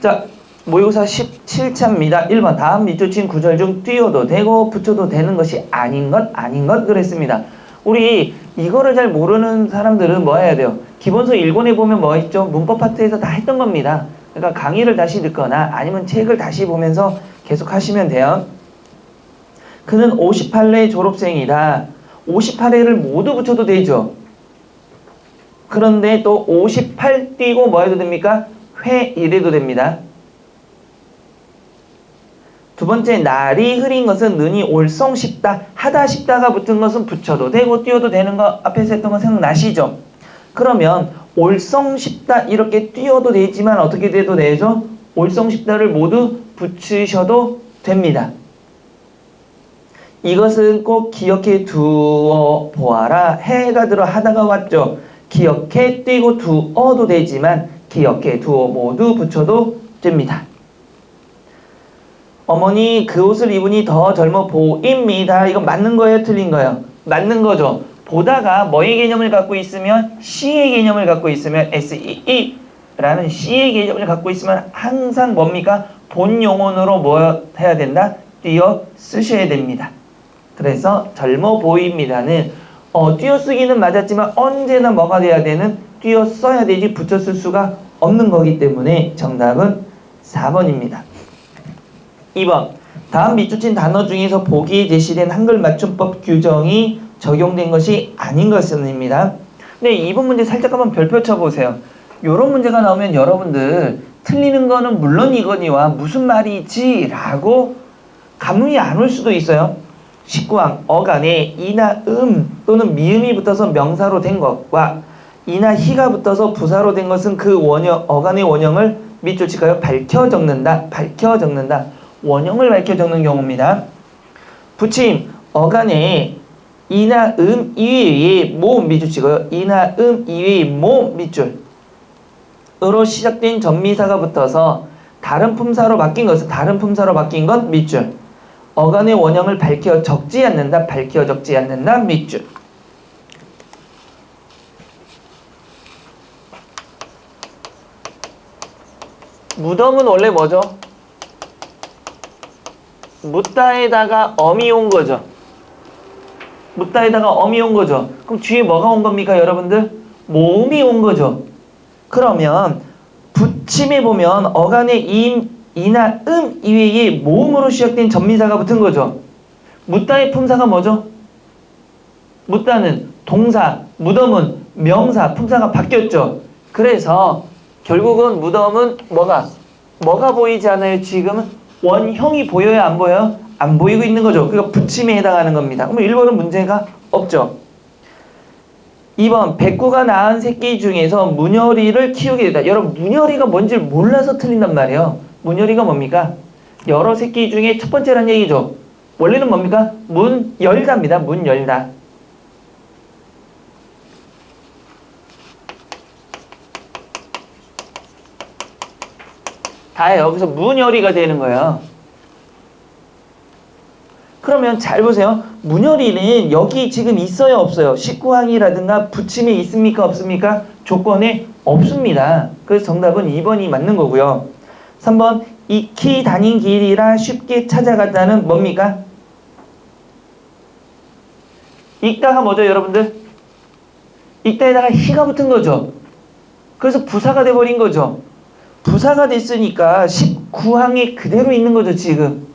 자, 모의고사 17차입니다. 1번 다음 밑줄친 구절 중 띄워도 되고 붙여도 되는 것이 아닌 것 그랬습니다. 우리 이거를 잘 모르는 사람들은 뭐 해야 돼요? 기본서 1권에 보면 뭐 있죠? 문법 파트에서 다 했던 겁니다. 그러니까 강의를 다시 듣거나 아니면 책을 다시 보면서 계속 하시면 돼요. 그는 58회 졸업생이다. 58회를 모두 붙여도 되죠. 그런데 또 58 띄고 뭐 해도 됩니까? 회 이래도 됩니다. 두 번째, 날이 흐린 것은 는이 올성 싶다. 하다 싶다가 붙은 것은 붙여도 되고 띄워도 되는 거 앞에서 했던 거 생각나시죠? 그러면 올성 싶다 이렇게 띄워도 되지만 어떻게 돼도 되죠? 올성 싶다를 모두 붙이셔도 됩니다. 이것은 꼭 기억해 두어 보아라. 해가 들어 하다가 왔죠. 기억해 띄고 두어도 되지만 기억해 두어 모두 붙여도 됩니다. 어머니 그 옷을 입으니 더 젊어 보입니다. 이거 맞는 거예요? 틀린 거예요? 맞는 거죠. 보다가 뭐의 개념을 갖고 있으면 시의 개념을 갖고 있으면 SEE라는 시의 개념을 갖고 있으면 항상 뭡니까? 본 용언으로 뭐 해야 된다? 띄어 쓰셔야 됩니다. 그래서 젊어 보입니다는 띄어쓰기는 맞았지만 언제나 뭐가 돼야 되는? 띄어 써야 되지 붙여 쓸 수가 없는 거기 때문에 정답은 4번입니다. 2번 다음 밑줄친 단어 중에서 보기에 제시된 한글 맞춤법 규정이 적용된 것이 아닌 것입니다. 근데 이번 문제 살짝 한번 별표 쳐보세요. 이런 문제가 나오면 여러분들 틀리는 거는 물론 이거니와 무슨 말이지? 라고 감흥이 안 올 수도 있어요. 19항 어간에 이나 또는 미음이 붙어서 명사로 된 것과 이나 희가 붙어서 부사로 된 것은 그 원형, 어간의 원형을 밑줄 칠까요? 밝혀 적는다. 원형을 밝혀 적는 경우입니다. 붙임 어간에 이나 이외의 모 밑줄 치고요. 이나 이외의 모 밑줄 으로 시작된 전미사가 붙어서 다른 품사로 바뀐 것 밑줄 어간의 원형을 밝혀 적지 않는다 밑줄. 무덤은 원래 뭐죠? 묻다에다가 엄이 온 거죠. 그럼 뒤에 뭐가 온 겁니까, 여러분들? 모음이 온 거죠. 그러면 붙임에 보면 어간에 이나 이외에 모음으로 시작된 전미사가 붙은 거죠. 묻다의 품사가 뭐죠? 묻다는 동사, 무덤은 명사, 품사가 바뀌었죠. 그래서 결국은 무덤은 뭐가 보이지 않아요? 지금은 원형이 보여요? 안 보여요? 안 보이고 있는 거죠. 그러니까 붙임에 해당하는 겁니다. 그럼 1번은 문제가 없죠. 2번 백구가 낳은 새끼 중에서 문열이를 키우게 되다. 여러분 문열이가 뭔지 몰라서 틀린단 말이에요. 문열이가 뭡니까? 여러 새끼 중에 첫 번째란 얘기죠. 원래는 뭡니까? 문열다입니다. 문열다. 다 여기서 문열이가 되는 거예요. 그러면 잘 보세요. 문열이는 여기 지금 있어요? 없어요? 19항이라든가 붙임에 있습니까? 없습니까? 조건에 없습니다. 그래서 정답은 2번이 맞는 거고요. 3번 익히 다닌 길이라 쉽게 찾아갔다는 뭡니까? 읽다가 뭐죠, 여러분들? 읽다에다가 희가 붙은 거죠. 그래서 부사가 돼버린 거죠. 부사가 됐으니까 19항에 그대로 있는 거죠, 지금.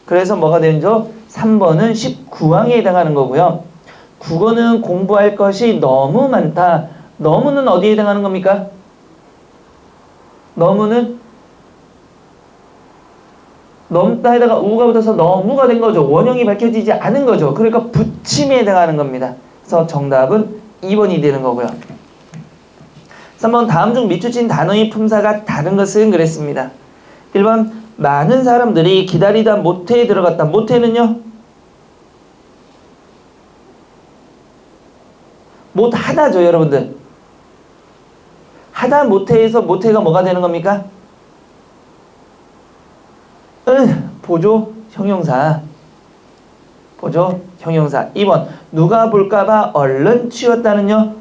그래서 뭐가 되는죠? 3번은 19항에 해당하는 거고요. 국어는 공부할 것이 너무 많다. 너무는 어디에 해당하는 겁니까? 너무는 넘다에다가 우가 붙어서 너무가 된 거죠. 원형이 밝혀지지 않은 거죠. 그러니까 붙임에 해당하는 겁니다. 그래서 정답은 2번이 되는 거고요. 3번 다음 중 밑줄친 단어의 품사가 다른 것은 그랬습니다. 1번 많은 사람들이 기다리다 모태에 들어갔다. 모태는요? 못하다죠, 여러분들. 하다 모태에서 모태가 뭐가 되는 겁니까? 보조 형용사. 2번 누가 볼까봐 얼른 치웠다는요?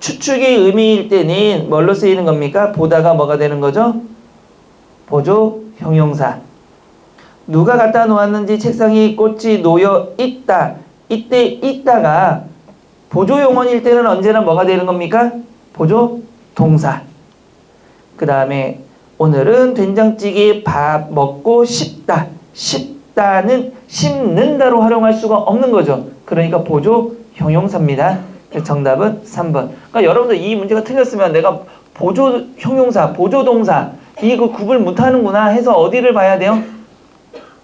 추측의 의미일 때는 뭘로 쓰이는 겁니까? 보다가 뭐가 되는 거죠? 보조 형용사. 누가 갖다 놓았는지 책상에 꽃이 놓여 있다. 이때 있다가 보조 용언일 때는 언제나 뭐가 되는 겁니까? 보조 동사. 그 다음에 오늘은 된장찌개 밥 먹고 싶다. 싶다는 씹는다로 활용할 수가 없는 거죠. 그러니까 보조 형용사입니다. 정답은 3번. 그러니까 여러분들 이 문제가 틀렸으면 내가 보조 형용사, 보조 동사 이거 구분 못하는구나 해서 어디를 봐야 돼요?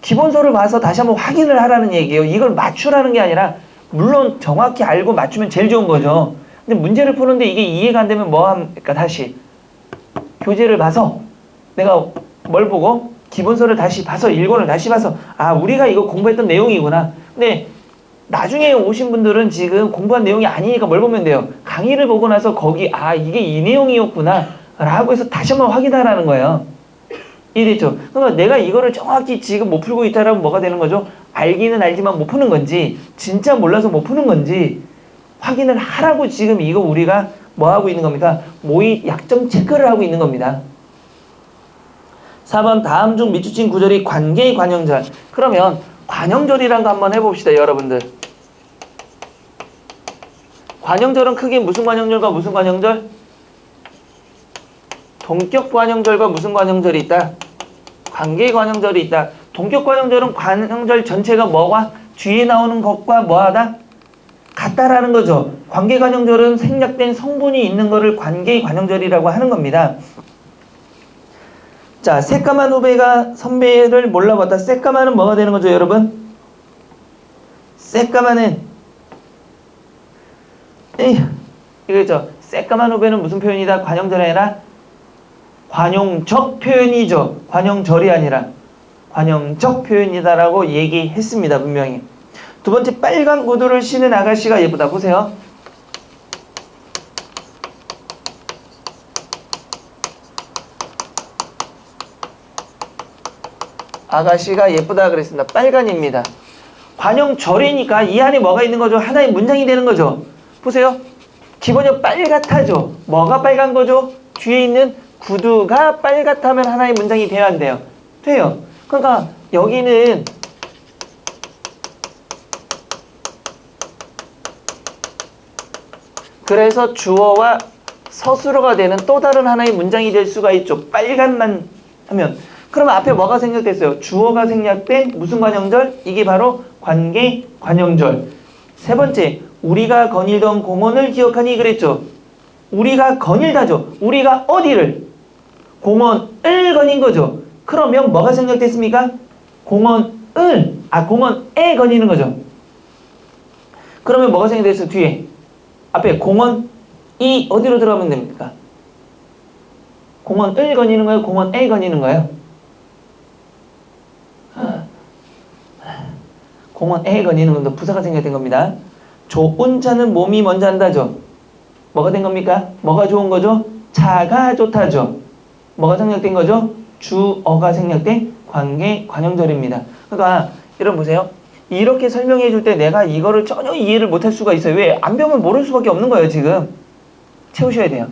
기본서를 봐서 다시 한번 확인을 하라는 얘기예요. 이걸 맞추라는 게 아니라 물론 정확히 알고 맞추면 제일 좋은 거죠. 근데 문제를 푸는데 이게 이해가 안 되면 뭐 합니까? 다시 교재를 봐서 내가 뭘 보고 기본서를 다시 봐서 1권을 다시 봐서 아 우리가 이거 공부했던 내용이구나. 근데 나중에 오신 분들은 지금 공부한 내용이 아니니까 뭘 보면 돼요? 강의를 보고 나서 거기 아 이게 이 내용이었구나 라고 해서 다시 한번 확인하라는 거예요. 이해됐죠? 그러면 내가 이거를 정확히 지금 못 풀고 있다라면 뭐가 되는 거죠? 알기는 알지만 못 푸는 건지 진짜 몰라서 못 푸는 건지 확인을 하라고 지금 이거 우리가 뭐 하고 있는 겁니까? 모의 약점 체크를 하고 있는 겁니다. 4번 다음 중 밑줄친 구절이 관계의 관형절. 그러면 관형절이란 거 한번 해봅시다 여러분들. 관형절은 크게 무슨 관형절과 무슨 관형절? 동격 관형절과 무슨 관형절이 있다? 관계의 관형절이 있다. 동격 관형절은 관형절 전체가 뭐가 뒤에 나오는 것과 뭐하다? 같다라는 거죠. 관계 관형절은 생략된 성분이 있는 거를 관계의 관형절이라고 하는 겁니다. 자, 새까만 후배가 선배를 몰라봤다. 새까만은 뭐가 되는 거죠, 여러분? 새까만은 이거죠. 새까만 후배는 무슨 표현이다? 관형절이 아니라 관용적 표현이죠. 관형절이 아니라 관형적 표현이다라고 얘기했습니다. 분명히. 두 번째, 빨간 구두를 신은 아가씨가 예쁘다. 보세요. 아가씨가 예쁘다 그랬습니다. 빨간입니다. 관형절이니까 이 안에 뭐가 있는 거죠? 하나의 문장이 되는 거죠. 보세요. 기본이 빨갛다죠. 뭐가 빨간 거죠? 뒤에 있는 구두가 빨갛다면 하나의 문장이 돼야 안 돼요? 돼요. 그러니까 여기는 그래서 주어와 서술어가 되는 또 다른 하나의 문장이 될 수가 있죠. 빨간만 하면. 그러면 앞에 뭐가 생략됐어요? 주어가 생략된 무슨 관형절? 이게 바로 관계 관형절. 세 번째, 우리가 거닐던 공원을 기억하니 그랬죠. 우리가 거닐다죠. 우리가 어디를? 공원을 거닌 거죠. 그러면 뭐가 생략됐습니까? 공원을, 공원에 거니는 거죠. 그러면 뭐가 생략됐어요? 뒤에. 앞에 공원이 어디로 들어가면 됩니까? 공원을 거니는 거예요? 공원에 거니는 거예요? 공원에 거니는 건데 부사가 생략된 겁니다. 좋은 차는 몸이 먼저 한다죠. 뭐가 된 겁니까? 뭐가 좋은 거죠? 차가 좋다죠. 뭐가 생략된 거죠? 주어가 생략된 관계 관형절입니다. 그러니까 여러분 보세요. 이렇게 설명해 줄 때 내가 이거를 전혀 이해를 못할 수가 있어요. 왜? 안 배우면 모를 수밖에 없는 거예요. 지금 채우셔야 돼요.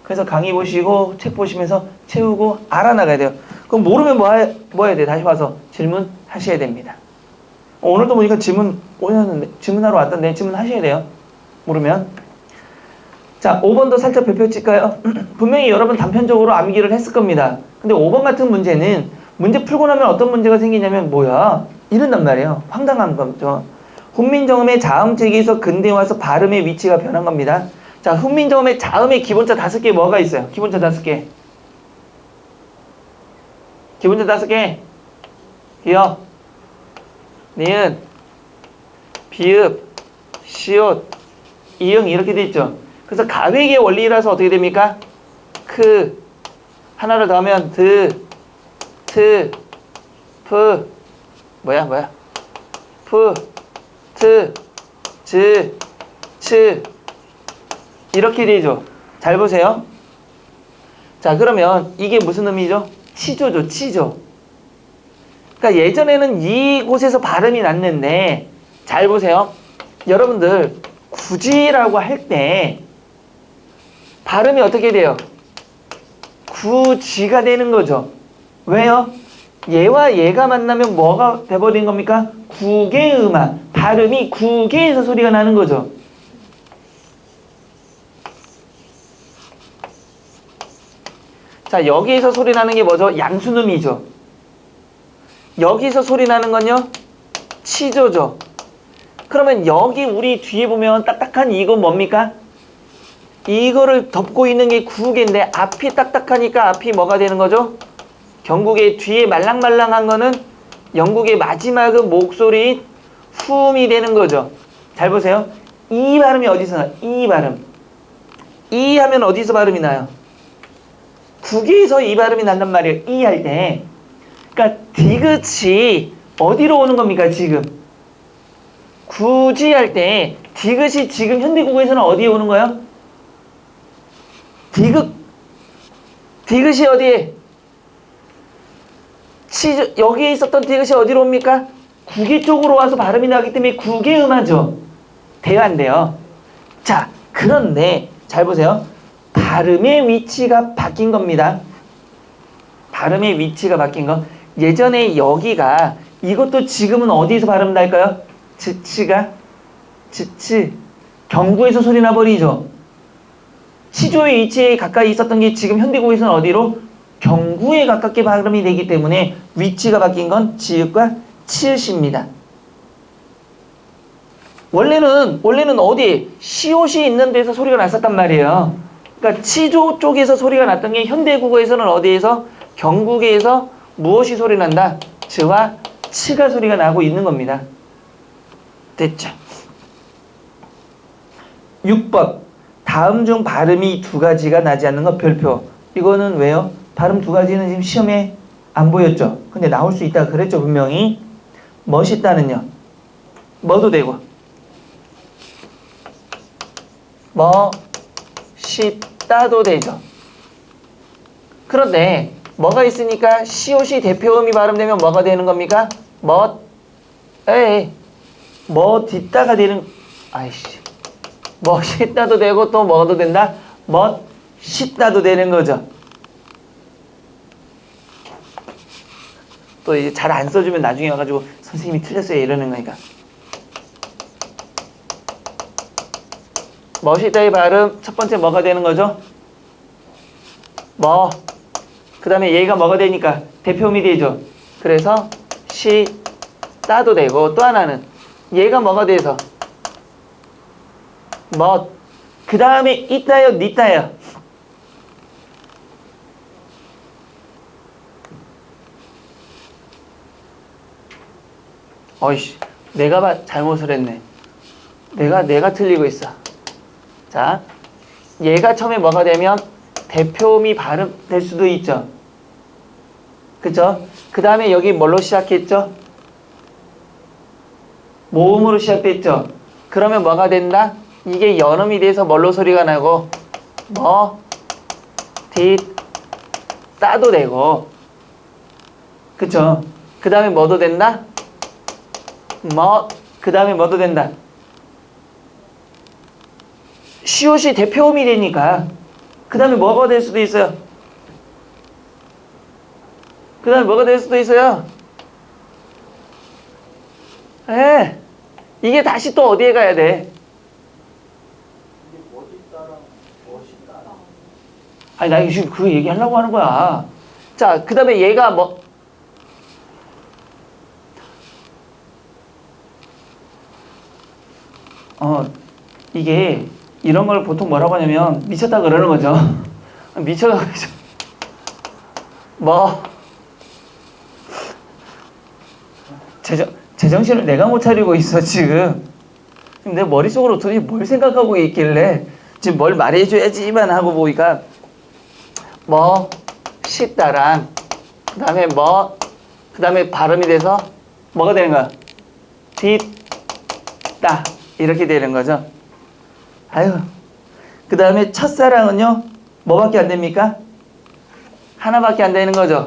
그래서 강의 보시고 책 보시면서 채우고 알아나가야 돼요. 그럼 모르면 뭐 해야 돼? 다시 와서 질문하셔야 됩니다. 오늘도 보니까 질문하러 왔던데 질문하셔야 돼요. 모르면. 자, 5번도 살짝 펼칠까요? 분명히 여러분 단편적으로 암기를 했을 겁니다. 근데 5번 같은 문제는 문제 풀고 나면 어떤 문제가 생기냐면 뭐야? 이런단 말이에요. 황당한 거죠. 훈민정음의 자음체계에서 근대에 와서 발음의 위치가 변한 겁니다. 자, 훈민정음의 자음의 기본자 5개 뭐가 있어요? 기본자 5개. 기본자 5개. 기역, 니은, 비읍, 시옷, 이응 이렇게 돼 있죠. 그래서 가획의 원리라서 어떻게 됩니까? 하나를 더하면 드, 트, 프, 프, 트, 즈, 츠 이렇게 되죠. 잘 보세요. 자, 그러면 이게 무슨 의미죠? 치조죠, 치조. 그러니까 예전에는 이곳에서 발음이 났는데 잘 보세요. 여러분들 굳이라고 할 때 발음이 어떻게 돼요? 구지가 되는 거죠. 왜요? 얘와 얘가 만나면 뭐가 돼버린 겁니까? 구개음화. 발음이 구개에서 소리가 나는 거죠. 자, 여기에서 소리 나는 게 뭐죠? 양순음이죠. 여기서 소리 나는 건요? 치조죠. 그러면 여기 우리 뒤에 보면 딱딱한 이거 뭡니까? 이거를 덮고 있는 게 구개인데 앞이 딱딱하니까 앞이 뭐가 되는 거죠? 경국의 뒤에 말랑말랑한 거는 영국의 마지막은 목소리 후음이 되는 거죠. 잘 보세요. 이 발음이 어디서 나요? 이 발음. 이 하면 어디서 발음이 나요? 국에서 이 발음이 난단 말이에요. 이 할 때. 그러니까 디귿이 어디로 오는 겁니까? 지금. 구지 할 때 디귿이 지금 현대국어에서는 어디에 오는 거예요? 디귿이 어디에? 여기에 있었던 디귿이 어디로 옵니까? 구개 쪽으로 와서 발음이 나기 때문에 구개음하죠. 돼요, 안 돼요? 자, 그런데 잘 보세요. 발음의 위치가 바뀐 겁니다. 발음의 위치가 바뀐 거. 예전에 여기가 이것도 지금은 어디서 발음 날까요? 즈치 경구에서 소리 나버리죠. 치조의 위치에 가까이 있었던 게 지금 현대국에서는 어디로? 경구에 가깝게 발음이 되기 때문에 위치가 바뀐 건 지읒과 치읓입니다. 원래는 어디? 시옷이 있는 데서 소리가 났었단 말이에요. 그러니까 치조 쪽에서 소리가 났던 게 현대국어에서는 어디에서? 경국에서 무엇이 소리 난다? 즈와 치가 소리가 나고 있는 겁니다. 됐죠? 6번. 다음 중 발음이 두 가지가 나지 않는 것 별표. 이거는 왜요? 발음 두 가지는 지금 시험에 안 보였죠? 근데 나올 수 있다 그랬죠, 분명히. 멋있다는요. 뭐도 되고. 멋있다도 되죠. 그런데 뭐가 있으니까 시옷이 대표음이 발음되면 뭐가 되는 겁니까? 멋있다가 되는, 아이씨. 멋있다도 되고 또 뭐도 된다? 멋있다도 되는 거죠. 또 이제 잘 안 써주면 나중에 와가지고 선생님이 틀렸어요 이러는 거니까. 멋있다의 발음 첫 번째 뭐가 되는 거죠? 그 다음에 얘가 뭐가 되니까 대표음이 되죠. 그래서 시다도 되고 또 하나는 얘가 뭐가 돼서 그 다음에 있다요 니다요? 어이씨, 내가 잘못을 했네. 내가 틀리고 있어. 자, 얘가 처음에 뭐가 되면 대표음이 발음될 수도 있죠. 그쵸? 그 다음에 여기 뭘로 시작했죠? 모음으로 시작됐죠? 그러면 뭐가 된다? 이게 연음이 돼서 뭘로 소리가 나고 따도 되고, 그쵸? 그 다음에 뭐도 된다? 그 다음에 뭐도 된다? 시옷이 대표음이 되니까 그 다음에 뭐가 될 수도 있어요. 그 다음에 뭐가 될 수도 있어요. 이게 다시 또 어디에 가야 돼? 아니, 나 지금 그 얘기하려고 하는 거야. 자, 그 다음에 얘가 이게 이런 걸 보통 뭐라고 하냐면 미쳤다 그러는 거죠. 미쳐가지고 제정신을 내가 못 차리고 있어 지금. 내 머릿속으로 도대체 뭘 생각하고 있길래 지금 뭘 말해줘야지만 하고 보니까 멋있다랑 그 다음에 그 다음에 발음이 돼서 뭐가 되는 거야? 뒤따 이렇게 되는 거죠. 아유, 그 다음에 첫사랑은요 뭐밖에 안 됩니까? 하나밖에 안 되는 거죠.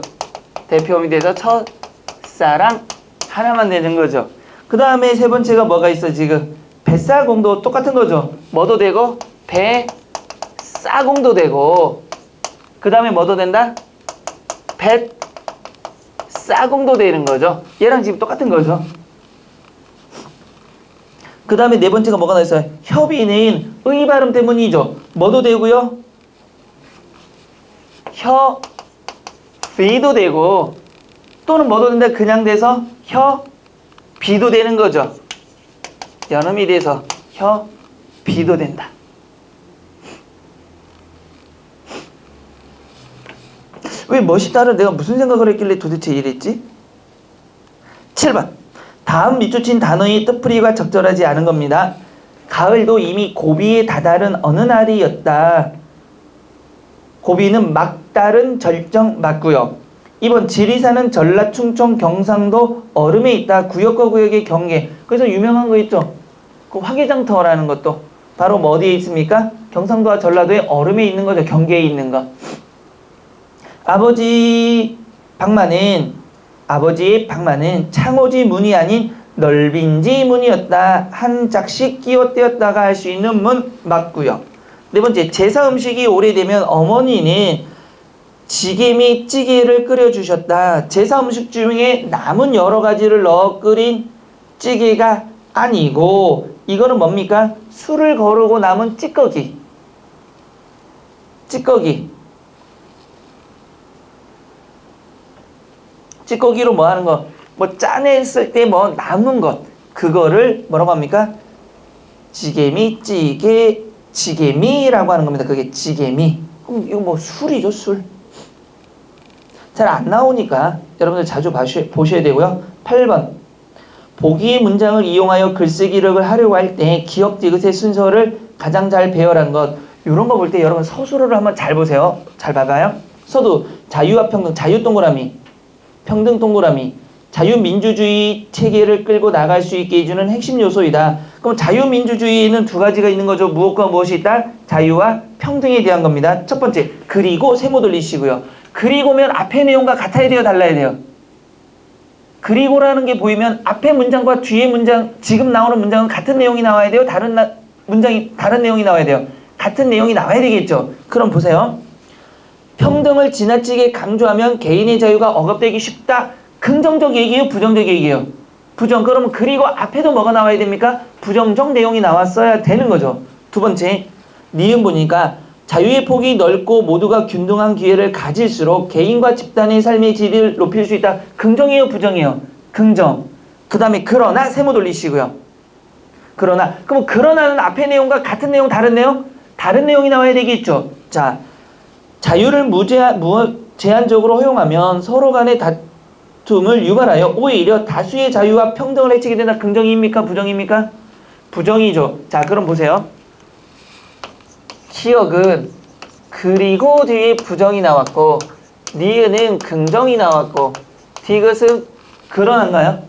대표음이 돼서 첫사랑 하나만 되는 거죠. 그 다음에 세 번째가 뭐가 있어 지금? 뱃살공도 똑같은 거죠. 뭐도 되고 싸공도 되고 그 다음에 뭐도 된다? 뱃싸공도 되는 거죠. 얘랑 지금 똑같은 거죠. 그 다음에 네 번째가 뭐가 나있어요? 협의는 의 발음 때문이죠. 뭐도 되고요. 비도 되고 또는 뭐도 된다. 그냥 돼서 비도 되는 거죠. 연음이 돼서 비도 된다. 왜 멋있다를 내가 무슨 생각을 했길래 도대체 이랬지? 7번. 다음 밑줄친 단어의 뜻풀이가 적절하지 않은 겁니다. 가을도 이미 고비에 다다른 어느 날이었다. 고비는 막다른 절정 맞고요. 2번 지리산은 전라, 충청, 경상도 얼음에 있다. 구역과 구역의 경계. 그래서 유명한 거 있죠. 그 화개장터라는 것도 바로 뭐 어디에 있습니까? 경상도와 전라도의 얼음에 있는 거죠. 경계에 있는 거. 아버지의 방만은 창호지 문이 아닌 넓인지 문이었다. 한 짝씩 끼워떼었다가 할 수 있는 문 맞고요. 네 번째, 제사 음식이 오래되면 어머니는 지게미 찌개를 끓여주셨다. 제사 음식 중에 남은 여러 가지를 넣어 끓인 찌개가 아니고 이거는 뭡니까? 술을 거르고 남은 찌꺼기. 찌꺼기로 뭐 하는 거? 뭐 짜냈을 때 뭐 남은 것. 그거를 뭐라고 합니까? 지게미라고 하는 겁니다. 그게 지게미. 그럼 이거 뭐 술이죠, 술. 잘 안 나오니까 여러분들 자주 보셔야 되고요. 8번. 보기의 문장을 이용하여 글쓰기를 하려고 할 때 기역, 디귿의 순서를 가장 잘 배열한 것. 이런 거 볼 때 여러분 서술어를 한번 잘 보세요. 잘 봐봐요. 서두, 자유와 평등, 자유 동그라미, 평등 동그라미, 자유민주주의 체계를 끌고 나갈 수 있게 해주는 핵심 요소이다. 그럼 자유민주주의에는 두 가지가 있는 거죠. 무엇과 무엇이 있다? 자유와 평등에 대한 겁니다. 첫 번째, 그리고 세모 돌리시고요. 그리고면 앞의 내용과 같아야 돼요? 달라야 돼요? 그리고라는 게 보이면 앞의 문장과 뒤의 문장, 지금 나오는 문장은 같은 내용이 나와야 돼요? 다른 내용이 나와야 돼요? 같은 내용이 나와야 되겠죠? 그럼 보세요. 평등을 지나치게 강조하면 개인의 자유가 억압되기 쉽다. 긍정적 얘기예요? 부정적 얘기예요? 부정. 그러면 그리고 앞에도 뭐가 나와야 됩니까? 부정적 내용이 나왔어야 되는 거죠. 두 번째, 니은 보니까 자유의 폭이 넓고 모두가 균등한 기회를 가질수록 개인과 집단의 삶의 질을 높일 수 있다. 긍정이에요? 부정이에요? 긍정. 그 다음에 그러나 세모 돌리시고요. 그러나. 그럼 그러나는 앞의 내용과 같은 내용, 다른 내용? 다른 내용이 나와야 되겠죠. 자, 자유를 제한적으로 허용하면 서로 간의 다툼을 유발하여 오히려 다수의 자유와 평등을 해치게 된다. 긍정입니까? 부정입니까? 부정이죠. 자, 그럼 보세요. 기억은 그리고 뒤에 부정이 나왔고 니은은 긍정이 나왔고 디귿은 그러나인가요?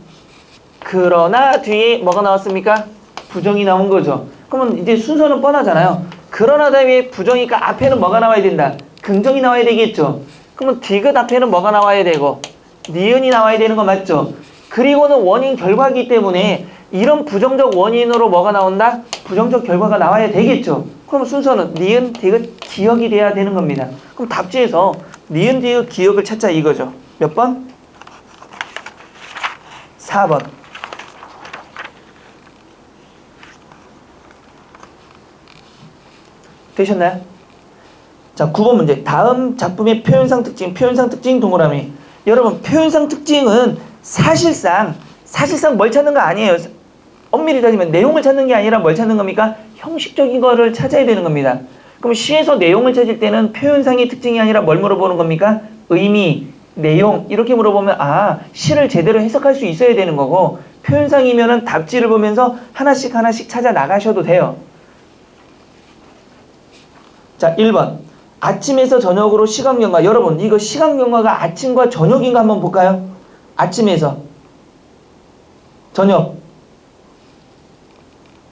그러나 뒤에 뭐가 나왔습니까? 부정이 나온 거죠. 그러면 이제 순서는 뻔하잖아요. 그러나 다음에 부정이니까 앞에는 뭐가 나와야 된다? 긍정이 나와야 되겠죠. 그러면 디귿 앞에는 뭐가 나와야 되고 니은이 나와야 되는 거 맞죠? 그리고는 원인 결과이기 때문에 이런 부정적 원인으로 뭐가 나온다? 부정적 결과가 나와야 되겠죠. 그럼 순서는 니은, 디귿, 기역이 돼야 되는 겁니다. 그럼 답지에서 니은, 디귿, 기역을 찾자 이거죠. 몇 번? 4번. 되셨나요? 자, 9번 문제. 다음 작품의 표현상 특징 동그라미. 여러분, 표현상 특징은 사실상 뭘 찾는 거 아니에요. 엄밀히 따지면 내용을 찾는 게 아니라 뭘 찾는 겁니까? 형식적인 거를 찾아야 되는 겁니다. 그럼 시에서 내용을 찾을 때는 표현상의 특징이 아니라 뭘 물어보는 겁니까? 의미, 내용 이렇게 물어보면 시를 제대로 해석할 수 있어야 되는 거고 표현상이면은 답지를 보면서 하나씩 찾아 나가셔도 돼요. 자, 1번. 아침에서 저녁으로 시간경과. 여러분, 이거 시간경과가 아침과 저녁인가 한번 볼까요? 아침에서 저녁.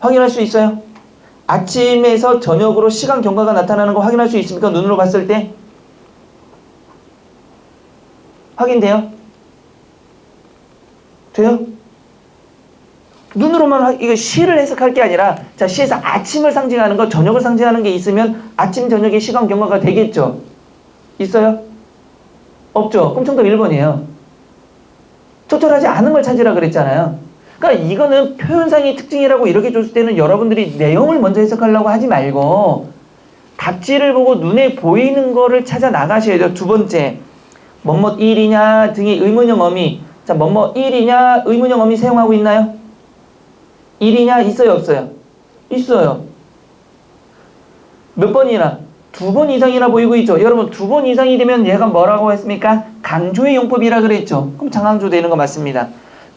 확인할 수 있어요? 아침에서 저녁으로 시간 경과가 나타나는 거 확인할 수 있습니까? 눈으로 봤을 때? 확인돼요? 돼요? 이거 시를 해석할 게 아니라 자, 시에서 아침을 상징하는 거, 저녁을 상징하는 게 있으면 아침, 저녁의 시간 경과가 되겠죠? 있어요? 없죠? 그럼 정답 1번이에요. 적절하지 않은 걸 찾으라 그랬잖아요. 그러니까 이거는 표현상의 특징이라고 이렇게 줬을 때는 여러분들이 내용을 먼저 해석하려고 하지 말고 답지를 보고 눈에 보이는 거를 찾아 나가셔야 돼요. 두 번째, 뭐뭐 일이냐 등의 의문형 어미. 자, 뭐뭐 일이냐 의문형 어미 사용하고 있나요? 일이냐 있어요 없어요? 있어요. 몇 번이나? 2번 이상이나 보이고 있죠. 여러분 2번 이상이 되면 얘가 뭐라고 했습니까? 강조의 용법이라 그랬죠. 그럼 장강조 되는 거 맞습니다.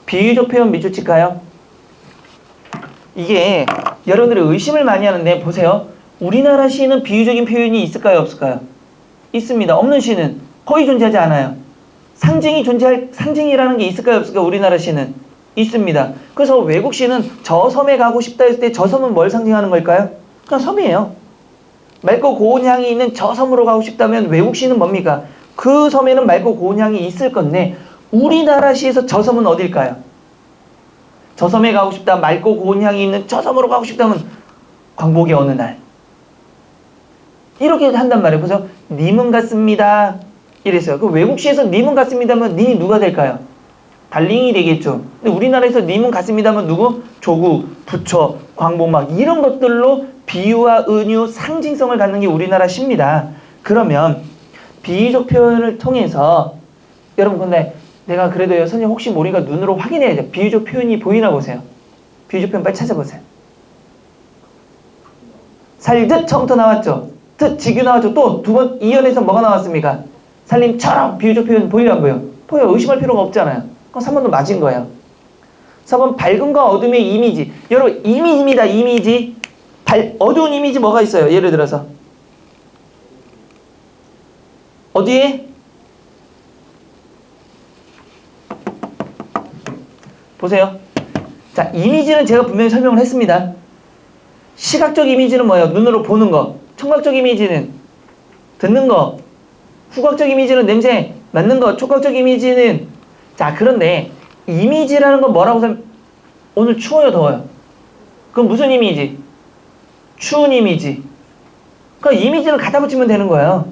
비유적 표현 밑줄 칠까요? 이게 여러분들이 의심을 많이 하는데 보세요. 우리나라 시는 비유적인 표현이 있을까요 없을까요? 있습니다. 없는 시는 거의 존재하지 않아요. 상징이라는 게 있을까요 없을까요? 우리나라 시는 있습니다. 그래서 외국 시는 저 섬에 가고 싶다 했을 때 저 섬은 뭘 상징하는 걸까요? 그냥 섬이에요. 맑고 고운 향이 있는 저 섬으로 가고 싶다면 외국 시는 뭡니까? 그 섬에는 맑고 고운 향이 있을 건데 우리나라 시에서 저 섬은 어딜까요? 저 섬에 가고 싶다, 맑고 고운 향이 있는 저 섬으로 가고 싶다면 광복의 어느 날 이렇게 한단 말이에요. 그래서 님은 같습니다 이랬어요. 그 외국 시에서 님은 같습니다면 님이 누가 될까요? 달링이 되겠죠. 근데 우리나라에서 님은 같습니다면 누구? 조국, 부처, 광복 막 이런 것들로 비유와 은유, 상징성을 갖는 게 우리나라 시입니다. 그러면 비유적 표현을 통해서 여러분 근데 내가 그래도요 선생님 혹시 모르니까 눈으로 확인해야 돼요. 비유적 표현이 보이나 보세요. 비유적 표현 빨리 찾아보세요. 살듯 처음부터 나왔죠. 듯 직유 나왔죠. 또 두 번 이연에서 뭐가 나왔습니까? 살림처럼 비유적 표현 보여요 안 보여요? 보여요. 의심할 필요가 없잖아요. 그럼 3번도 맞은 거예요. 4번 밝음과 어둠의 이미지. 여러분 이미지입니다. 이미지. 어두운 이미지 뭐가 있어요? 예를 들어서 어디에? 보세요. 자, 이미지는 제가 분명히 설명을 했습니다. 시각적 이미지는 뭐예요? 눈으로 보는 거. 청각적 이미지는 듣는 거. 후각적 이미지는 냄새 맡는 거. 촉각적 이미지는 자, 그런데 이미지라는 건 뭐라고 오늘 추워요, 더워요? 그럼 무슨 이미지? 추운 이미지. 그러니까 이미지를 갖다 붙이면 되는 거예요.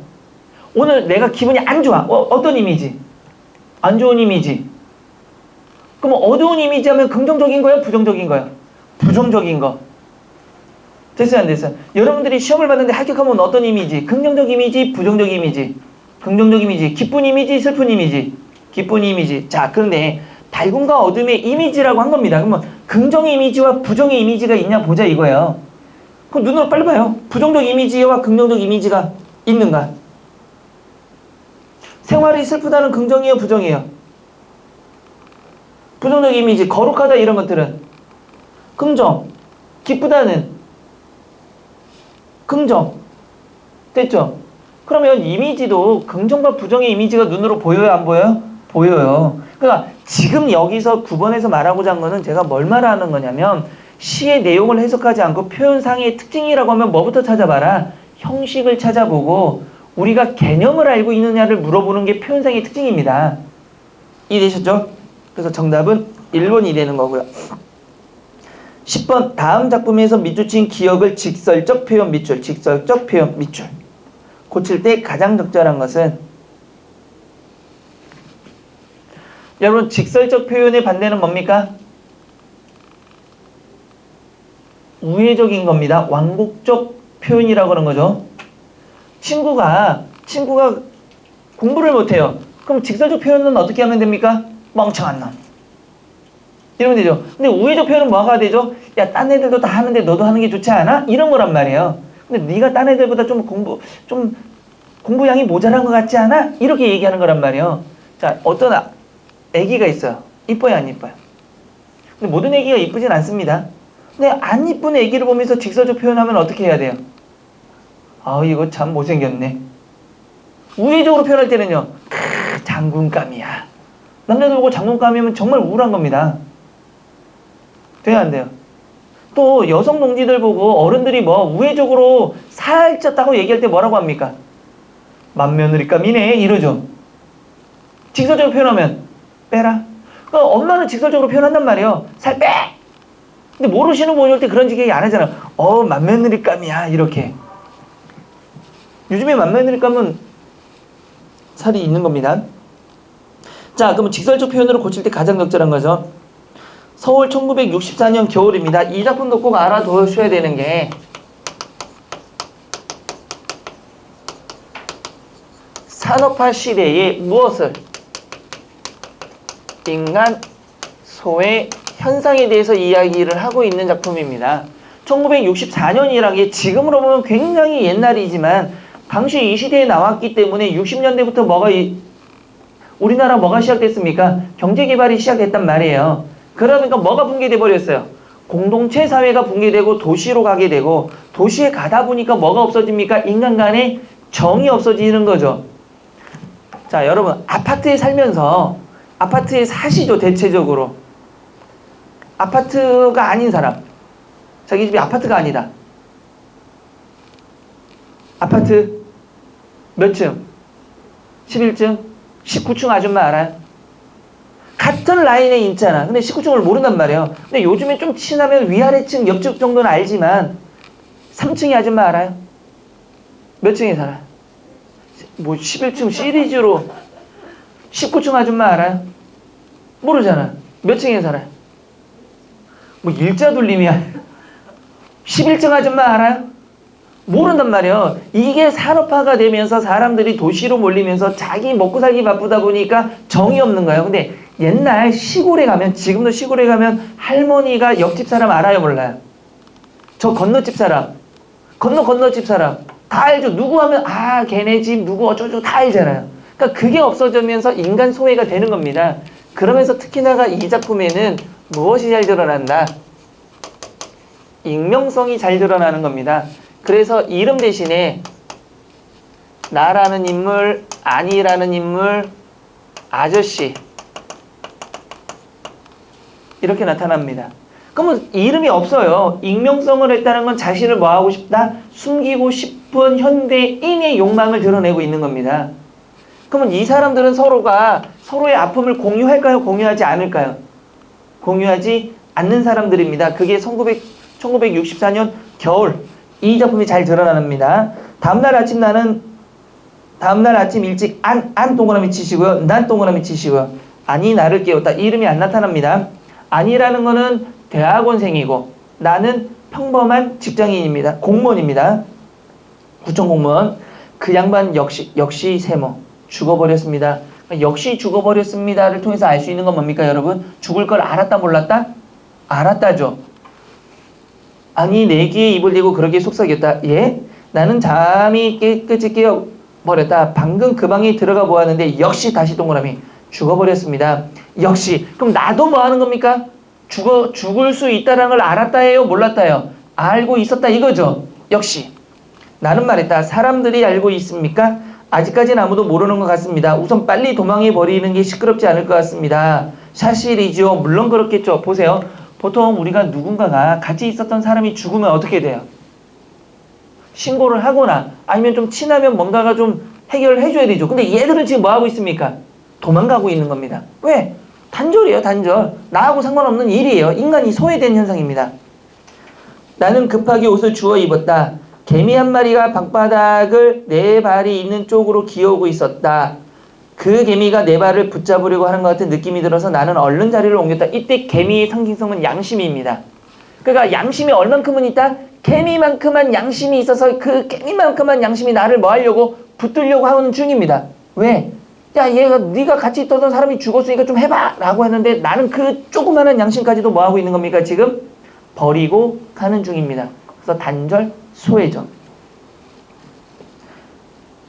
오늘 내가 기분이 안 좋아. 어떤 이미지? 안 좋은 이미지. 그럼 어두운 이미지 하면 긍정적인 거예요? 부정적인 거예요? 부정적인 거. 됐어요? 안 됐어요? 여러분들이 시험을 봤는데 합격하면 어떤 이미지? 긍정적 이미지? 부정적 이미지? 긍정적 이미지? 기쁜 이미지? 슬픈 이미지? 기쁜 이미지. 자, 그런데 밝음과 어둠의 이미지라고 한 겁니다. 그러면 긍정의 이미지와 부정의 이미지가 있냐 보자 이거예요. 그럼 눈으로 빨리 봐요. 부정적 이미지와 긍정적 이미지가 있는가? 생활이 슬프다는 긍정이에요? 부정이에요? 부정적 이미지, 거룩하다 이런 것들은 긍정. 기쁘다는 긍정. 됐죠? 그러면 이미지도 긍정과 부정의 이미지가 눈으로 보여요? 안 보여요? 보여요. 그러니까 지금 여기서 9번에서 말하고자 한 거는 제가 뭘 말하는 거냐면 시의 내용을 해석하지 않고 표현상의 특징이라고 하면 뭐부터 찾아봐라? 형식을 찾아보고 우리가 개념을 알고 있느냐를 물어보는 게 표현상의 특징입니다. 이해되셨죠? 그래서 정답은 1번이 되는 거고요. 10번 다음 작품에서 밑줄 친 기억을 직설적 표현 밑줄, 직설적 표현 밑줄. 고칠 때 가장 적절한 것은 여러분 직설적 표현의 반대는 뭡니까? 우회적인 겁니다. 완곡적 표현이라고 하는 거죠. 친구가 공부를 못해요. 그럼 직설적 표현은 어떻게 하면 됩니까? 멍청한 놈. 이러면 되죠. 근데 우회적 표현은 뭐가 되죠? 야, 딴 애들도 다 하는데 너도 하는 게 좋지 않아? 이런 거란 말이에요. 근데 네가 딴 애들보다 좀 공부량이 모자란 것 같지 않아? 이렇게 얘기하는 거란 말이에요. 자, 어떤 애기가 있어요. 이뻐요, 안 이뻐요? 근데 모든 애기가 이쁘진 않습니다. 근데 안 이쁜 애기를 보면서 직설적 표현하면 어떻게 해야 돼요? 아, 이거 참 못생겼네. 우회적으로 표현할 때는요. 장군감이야. 남자들 보고 장군감이면 정말 우울한 겁니다. 돼요, 안 돼요? 또 여성 동지들 보고 어른들이 뭐 우회적으로 살쪘다고 얘기할 때 뭐라고 합니까? 맏며느리감이네 이러죠. 직설적으로 표현하면 빼라. 그러니까 엄마는 직설적으로 표현한단 말이에요. 살 빼! 근데 모르시는 분이 올 때 그런 얘기 안 하잖아. 맏며느리감이야 이렇게. 요즘에 맏며느리감은 살이 있는 겁니다. 자, 그러면 직설적 표현으로 고칠 때 가장 적절한 거죠. 서울 1964년 겨울입니다. 이 작품도 꼭 알아두셔야 되는 게 산업화 시대에 무엇을 인간 소외 현상에 대해서 이야기를 하고 있는 작품입니다. 1964년이라는 게 지금으로 보면 굉장히 옛날이지만 당시 이 시대에 나왔기 때문에 60년대부터 우리나라 뭐가 시작됐습니까? 경제개발이 시작됐단 말이에요. 그러니까 뭐가 붕괴돼 버렸어요? 공동체 사회가 붕괴되고 도시로 가게 되고 도시에 가다 보니까 뭐가 없어집니까? 인간 간의 정이 없어지는 거죠. 자, 여러분 아파트에 살면서 아파트에 사시죠. 대체적으로 아파트가 아닌 사람, 자기 집이 아파트가 아니다. 아파트 몇 층? 11층? 19층 아줌마 알아요? 같은 라인에 있잖아. 근데 19층을 모른단 말이에요. 근데 요즘에 좀 친하면 위아래층, 옆집 정도는 알지만 3층이 아줌마 알아요? 몇 층에 살아요? 뭐 11층 시리즈로 19층 아줌마 알아요? 모르잖아. 몇 층에 살아요? 뭐 일자 돌림이야. 11층 아줌마 알아요? 모른단 말이에요. 이게 산업화가 되면서 사람들이 도시로 몰리면서 자기 먹고 살기 바쁘다 보니까 정이 없는 거예요. 근데 옛날 시골에 가면, 지금도 시골에 가면 할머니가 옆집 사람 알아요? 몰라요? 저 건너집 사람, 건너집 사람 다 알죠. 누구 하면 걔네 집 누구 어쩌고 다 알잖아요. 그러니까 그게 없어지면서 인간 소외가 되는 겁니다. 그러면서 특히나가 이 작품에는 무엇이 잘 드러난다? 익명성이 잘 드러나는 겁니다. 그래서 이름 대신에 나라는 인물, 아니라는 인물, 아저씨 이렇게 나타납니다. 그러면 이름이 없어요. 익명성을 했다는 건 자신을 뭐하고 싶다? 숨기고 싶은 현대인의 욕망을 드러내고 있는 겁니다. 그러면 이 사람들은 서로가 서로의 아픔을 공유할까요? 공유하지 않을까요? 공유하지 않는 사람들입니다. 그게 1964년 겨울 이 작품이 잘 드러납니다. 다음날 아침 일찍 안 동그라미 치시고요. 난 동그라미 치시고요. 아니 나를 깨웠다. 이름이 안 나타납니다. 아니라는 거는 대학원생이고 나는 평범한 직장인입니다. 공무원입니다. 구청 공무원. 그 양반 역시 세모 죽어버렸습니다. 역시 죽어버렸습니다를 통해서 알 수 있는 건 뭡니까 여러분? 죽을 걸 알았다 몰랐다? 알았다죠. 아니 내 귀에 입을 대고 그러게 속삭였다. 예? 나는 잠이 깨끗이 깨어버렸다. 방금 그 방에 들어가 보았는데 역시 다시 동그라미 죽어버렸습니다. 역시. 그럼 나도 뭐 하는 겁니까? 죽을 수 있다는 걸 알았다예요? 몰랐다요? 알고 있었다 이거죠. 역시. 나는 말했다. 사람들이 알고 있습니까? 아직까지는 아무도 모르는 것 같습니다. 우선 빨리 도망해 버리는 게 시끄럽지 않을 것 같습니다. 사실이죠. 물론 그렇겠죠. 보세요. 보통 우리가 누군가가 같이 있었던 사람이 죽으면 어떻게 돼요? 신고를 하거나 아니면 좀 친하면 뭔가가 좀 해결을 해줘야 되죠. 근데 얘들은 지금 뭐 하고 있습니까? 도망가고 있는 겁니다. 왜? 단절이에요. 단절. 나하고 상관없는 일이에요. 인간이 소외된 현상입니다. 나는 급하게 옷을 주워 입었다. 개미 한 마리가 방바닥을 내 발이 있는 쪽으로 기어오고 있었다. 그 개미가 내 발을 붙잡으려고 하는 것 같은 느낌이 들어서 나는 얼른 자리를 옮겼다. 이때 개미의 상징성은 양심입니다. 그러니까 양심이 얼만큼은 있다? 개미만큼만 양심이 있어서 그 개미만큼만 양심이 나를 뭐 하려고? 붙들려고 하는 중입니다. 왜? 야 얘가 네가 같이 있던 사람이 죽었으니까 좀 해봐 라고 했는데 나는 그 조그마한 양심까지도 뭐 하고 있는 겁니까? 지금 버리고 가는 중입니다. 그래서 단절, 소외전.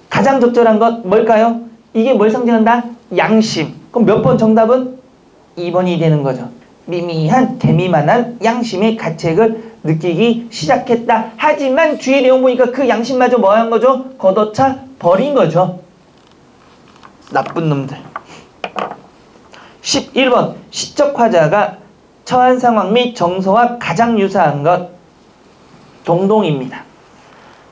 가장 적절한 것 뭘까요? 이게 뭘 상징한다? 양심. 그럼 몇 번 정답은? 2번이 되는 거죠. 미미한 개미만한 양심의 가책을 느끼기 시작했다. 하지만 뒤에 내용 보니까 그 양심마저 뭐 한 거죠? 걷어차 버린 거죠. 나쁜 놈들. 11번 시적 화자가 처한 상황 및 정서와 가장 유사한 것 동동입니다.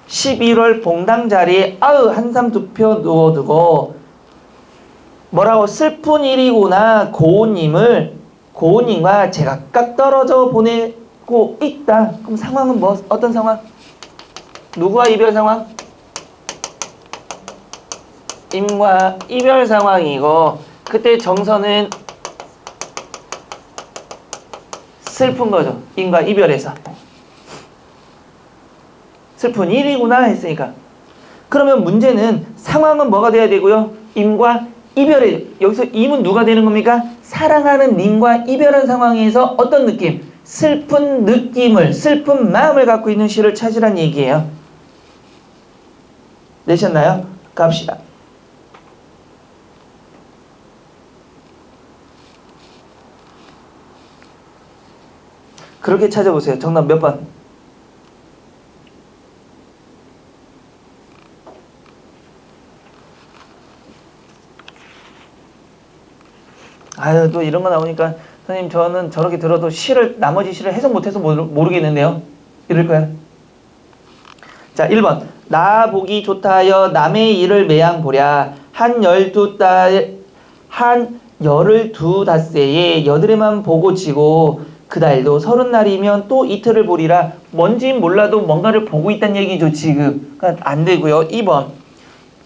11월 봉당 자리에 한삼 두 표 누워두고 뭐라고 슬픈 일이구나 고우님과 제각각 떨어져 갖고 있다. 그럼 상황은 뭐 어떤 상황? 누구와 이별 상황? 임과 이별 상황이고 그때 정서는 슬픈 거죠. 임과 이별에서. 슬픈 일이구나 했으니까. 그러면 문제는 상황은 뭐가 돼야 되고요? 임과 이별에 여기서 임은 누가 되는 겁니까? 사랑하는 님과 이별한 상황에서 어떤 느낌? 슬픈 느낌을, 슬픈 마음을 갖고 있는 시를 찾으란 얘기예요. 내셨나요? 갑시다. 그렇게 찾아보세요. 정답 몇 번? 아유, 또 이런 거 나오니까 선생님 저는 저렇게 들어도 시를 나머지 시를 해석 못해서 모르겠는데요. 이럴 거야. 자, 1번. 나 보기 좋다여 남의 일을 매양 보랴. 한 12달 한 열을 두 닷새에 여드레만 보고 지고 그 달도 30날이면 또 이틀을 보리라. 뭔진 몰라도 뭔가를 보고 있다는 얘기죠 지금. 그러니까 안 되고요. 2번.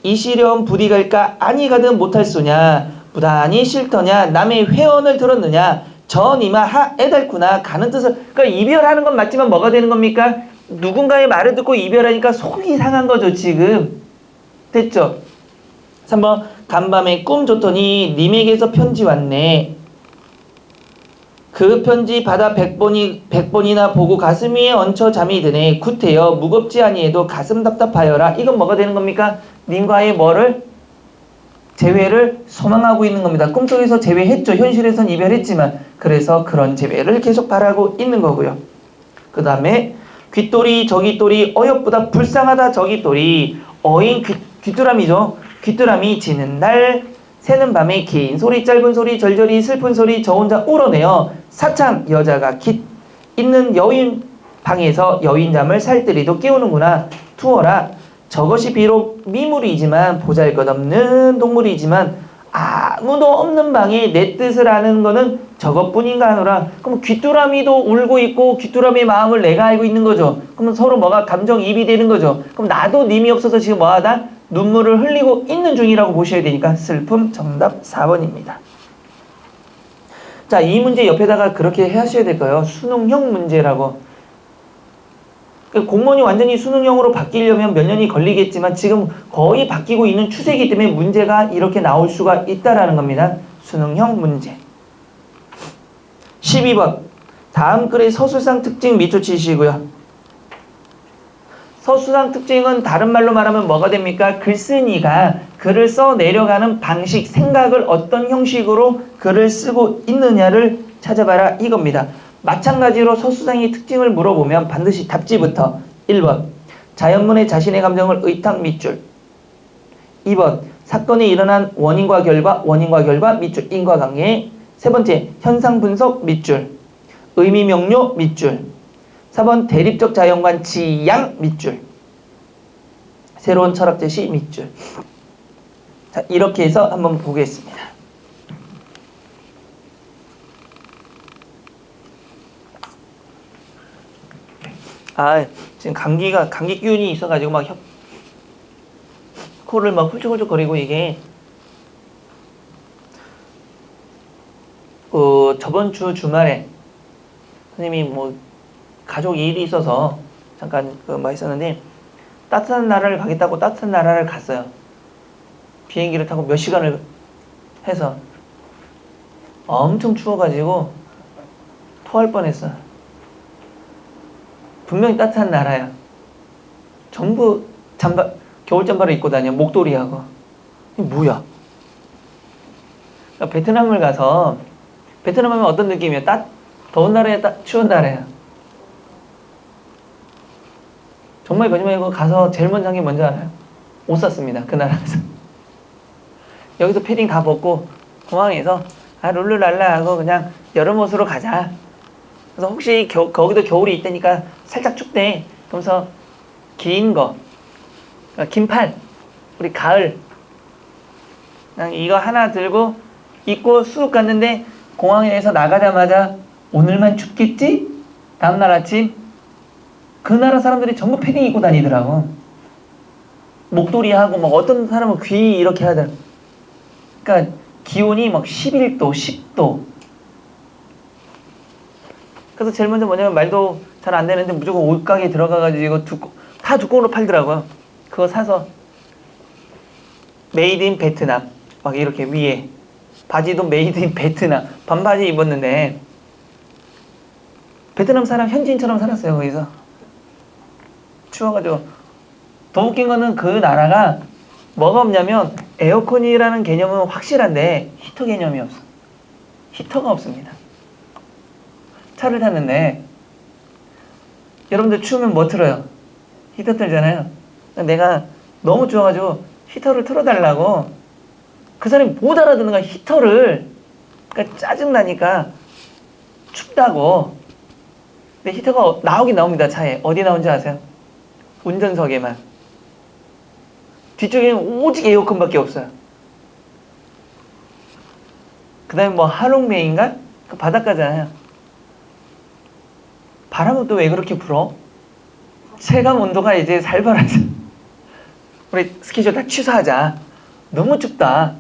이시련 부디 갈까 아니 가든 못할 소냐. 부단히 싫더냐 남의 회언을 들었느냐. 전이마 하 애달구나 가는 뜻을. 그러니까 이별하는 건 맞지만 뭐가 되는 겁니까? 누군가의 말을 듣고 이별하니까 속이 상한 거죠 지금. 됐죠? 3번. 간밤에 꿈 좋더니 님에게서 편지 왔네. 그 편지 받아 100번이나 보고 가슴 위에 얹혀 잠이 드네. 구태여 무겁지 아니해도 가슴 답답하여라. 이건 뭐가 되는 겁니까? 님과의 뭐를? 재회를 소망하고 있는 겁니다. 꿈속에서 재회했죠. 현실에선 이별했지만. 그래서 그런 재회를 계속 바라고 있는 거고요. 그 다음에 귀돌이 저귀돌이 어여쁘다 불쌍하다 저귀돌이. 어인 귀뚜라미죠. 귀뚜라미 지는 날 새는 밤에 긴 소리 짧은 소리 절절히 슬픈 소리 저 혼자 울어내어 사창 여자가 깃 있는 여인 방에서 여인 잠을 살뜰히도 깨우는구나. 투어라. 저것이 비록 미물이지만 보잘것없는 동물이지만 아무도 없는 방에 내 뜻을 아는 거는 저것뿐인가 하노라. 그럼 귀뚜라미도 울고 있고 귀뚜라미의 마음을 내가 알고 있는 거죠. 그럼 서로 뭐가 감정이입이 되는 거죠. 그럼 나도 님이 없어서 지금 뭐하다? 눈물을 흘리고 있는 중이라고 보셔야 되니까 슬픔. 정답 4번입니다. 자, 이 문제 옆에다가 그렇게 하셔야 될 거예요. 수능형 문제라고. 공무원이 완전히 수능형으로 바뀌려면 몇 년이 걸리겠지만 지금 거의 바뀌고 있는 추세이기 때문에 문제가 이렇게 나올 수가 있다라는 겁니다. 수능형 문제. 12번. 다음 글의 서술상 특징 밑줄 치시고요. 서술상 특징은 다른 말로 말하면 뭐가 됩니까? 글쓴이가 글을 써 내려가는 방식, 생각을 어떤 형식으로 글을 쓰고 있느냐를 찾아봐라 이겁니다. 마찬가지로 서술상의 특징을 물어보면 반드시 답지부터 1번 자연문의 자신의 감정을 의탁 밑줄. 2번 사건이 일어난 원인과 결과 밑줄 인과관계. 세 번째 현상 분석 밑줄. 의미 명료 밑줄. 4번 대립적 자연관 지양 밑줄. 새로운 철학 제시 밑줄. 자, 이렇게 해서 한번 보겠습니다. 지금 감기 기운이 있어가지고 막 코를 막 훌쩍훌쩍 거리고 이게 저번 주 주말에 선생님이 뭐 가족 일이 있어서 잠깐 있었는데 따뜻한 나라를 가겠다고 따뜻한 나라를 갔어요. 비행기를 타고 몇 시간을 해서 엄청 추워가지고 토할 뻔했어. 분명히 따뜻한 나라야. 전부 겨울 잠바를 입고 다녀. 목도리하고. 이게 뭐야? 그러니까 베트남을 가서 베트남 하면 어떤 느낌이야? 더운 나라야? 추운 나라야? 정말 거짓말이고 가서 제일 먼저 한 게 뭔지 알아요? 옷 샀습니다. 그 나라에서. 여기서 패딩 다 벗고 공항에서 룰루랄라 하고 그냥 여름 옷으로 가자. 그래서 혹시 거기도 겨울이 있다니까 살짝 춥대. 그러면서 긴 거, 긴팔, 우리 가을 그냥 이거 하나 들고 입고 쑥 갔는데 공항에서 나가자마자 오늘만 춥겠지? 다음날 아침 그 나라 사람들이 전부 패딩 입고 다니더라고. 목도리 하고 막 어떤 사람은 귀 이렇게 하더라. 그러니까 기온이 막 11도, 10도. 그래서 제일 먼저 뭐냐면 말도 잘 안 되는데 무조건 옷가게 들어가가지고 다 두꺼운로 팔더라고요. 그거 사서 메이드 인 베트남 막 이렇게 위에 바지도 메이드 인 베트남 반바지 입었는데 베트남 사람 현지인처럼 살았어요. 거기서 추워가지고. 더 웃긴 거는 그 나라가 뭐가 없냐면 에어컨이라는 개념은 확실한데 히터 개념이 없어. 히터가 없습니다. 차를 탔는데 여러분들 추우면 뭐 틀어요? 히터 틀잖아요. 내가 너무 추워가지고 히터를 틀어달라고 그 사람이 못 알아듣는 거야. 히터를. 그러니까 짜증나니까 춥다고. 근데 히터가 나오긴 나옵니다. 차에. 어디 나온지 아세요? 운전석에만. 뒤쪽에는 오직 에어컨밖에 없어요. 그 다음에 뭐 하롱베이인가? 그 바닷가잖아요. 바람은 또 왜 그렇게 불어? 체감 온도가 이제 살벌하죠. 우리 스케줄 다 취소하자. 너무 춥다.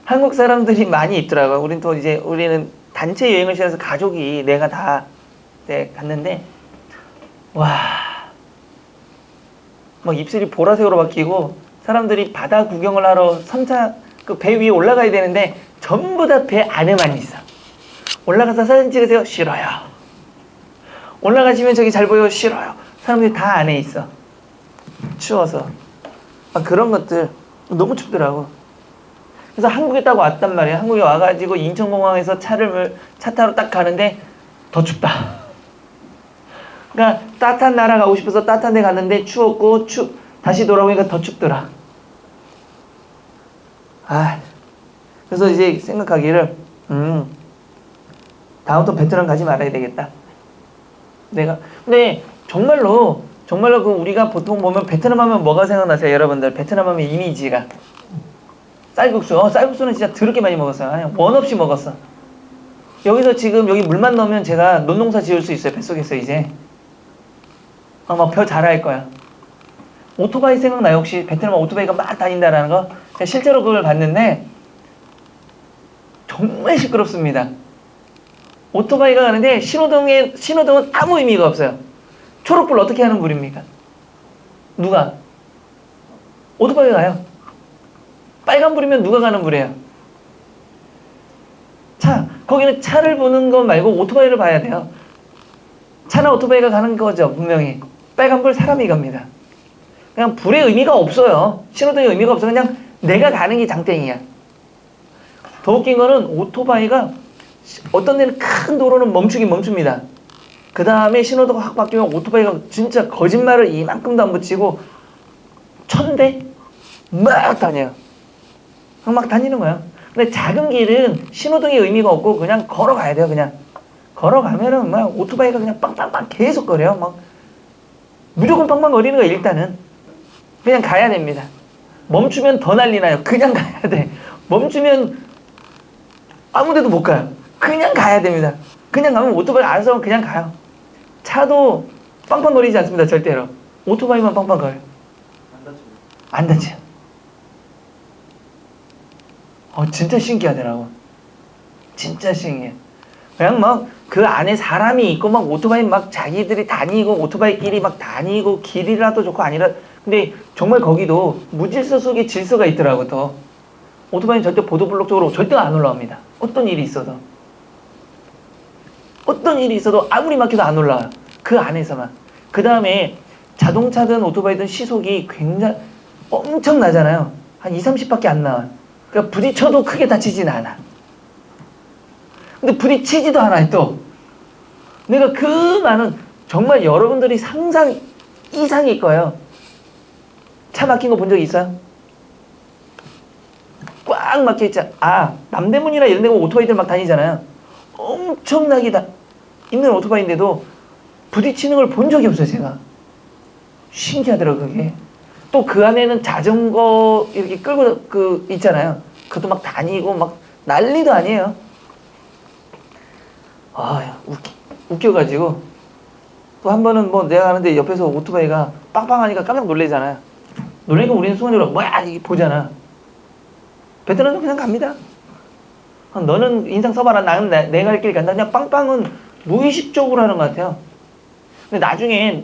한국 사람들이 많이 있더라고요. 우리는 단체 여행을 시작해서 가족이 내가 다 갔는데 와, 막 입술이 보라색으로 바뀌고 사람들이 바다 구경을 하러 그 배 위에 올라가야 되는데 전부 다 배 안에만 있어. 올라가서 사진 찍으세요? 싫어요. 올라가시면 저기 잘 보여? 싫어요. 사람들이 다 안에 있어. 추워서. 그런 것들 너무 춥더라고. 그래서 한국에 딱 왔단 말이야. 한국에 와가지고 인천공항에서 차 타러 딱 가는데 더 춥다. 그러니까 따뜻한 나라 가고 싶어서 따뜻한 데 갔는데 추웠고 다시 돌아오니까 더 춥더라. 그래서 이제 생각하기를 다음부터 베트남 가지 말아야 되겠다. 근데 정말로 그 우리가 보통 보면 베트남 하면 뭐가 생각나세요, 여러분들? 베트남 하면 이미지가 쌀국수. 쌀국수는 진짜 더럽게 많이 먹었어요. 아니, 원 없이 먹었어. 여기서 지금 여기 물만 넣으면 제가 논농사 지을 수 있어요, 뱃속에서 이제. 막 벼 잘할 거야. 오토바이 생각나요? 혹시 베트남 오토바이가 막 다닌다라는 거? 제가 실제로 그걸 봤는데 정말 시끄럽습니다. 오토바이가 가는데 신호등은 아무 의미가 없어요. 초록불 어떻게 하는 불입니까? 누가? 오토바이가 가요. 빨간불이면 누가 가는 불이에요? 거기는 차를 보는 거 말고 오토바이를 봐야 돼요. 차나 오토바이가 가는 거죠, 분명히. 빨간불 사람이 갑니다. 그냥 불의 의미가 없어요. 신호등의 의미가 없어. 그냥 내가 가는 게 장땡이야. 더 웃긴 거는 오토바이가 어떤 데는 큰 도로는 멈춥니다. 그 다음에 신호등 확 바뀌면 오토바이가 진짜 거짓말을 이만큼도 안 붙이고 1000대 막 다녀요. 막 다니는 거야. 근데 작은 길은 신호등의 의미가 없고 그냥 걸어가야 돼요. 그냥 걸어가면은 막 오토바이가 그냥 빵빵빵 계속 거려요. 막 무조건 빵빵 거리는 거야. 일단은 그냥 가야 됩니다. 멈추면 더 난리 나요. 그냥 가야 돼. 멈추면 아무데도 못 가요. 그냥 가야 됩니다. 그냥 가면 오토바이 알아서 그냥 가요. 차도 빵빵 거리지 않습니다. 절대로. 오토바이만 빵빵 거려요. 안 다쳐요. 진짜 신기하더라고. 진짜 신기해. 그냥 막 그 안에 사람이 있고 막 오토바이 막 자기들이 다니고 오토바이끼리 막 다니고 길이라도 좋고 아니라 근데 정말 거기도 무질서 속에 질서가 있더라고. 더 오토바이는 절대 보도블록 쪽으로 절대 안 올라옵니다. 어떤 일이 있어도 아무리 막혀도 안 올라와요. 그 안에서만. 그 다음에 자동차든 오토바이든 시속이 굉장히 엄청 나잖아요. 한 2, 30밖에 안 나와요. 그러니까 부딪혀도 크게 다치진 않아. 근데 부딪히지도 않아요. 또 내가 그 많은 정말 여러분들이 상상 이상일 거예요. 차 막힌 거 본 적 있어요? 꽉 막혀있잖아. 남대문이나 이런 데 보면 오토바이들 막 다니잖아요. 엄청나게 있는 오토바이인데도 부딪히는 걸 본 적이 없어요. 제가. 신기하더라고요. 그게. 또 그 안에는 자전거 이렇게 끌고 있잖아요. 그것도 막 다니고 막 난리도 아니에요. 웃겨가지고 또 한 번은 뭐 내가 가는데 옆에서 오토바이가 빵빵하니까 깜짝 놀래잖아요. 놀래니까 우리는 순간적으로 뭐야 이게 보잖아. 베트남은 그냥 갑니다. 너는 인상 써봐라. 나는 내가 갈 길 간다. 그냥 빵빵은 무의식적으로 하는 것 같아요. 근데 나중에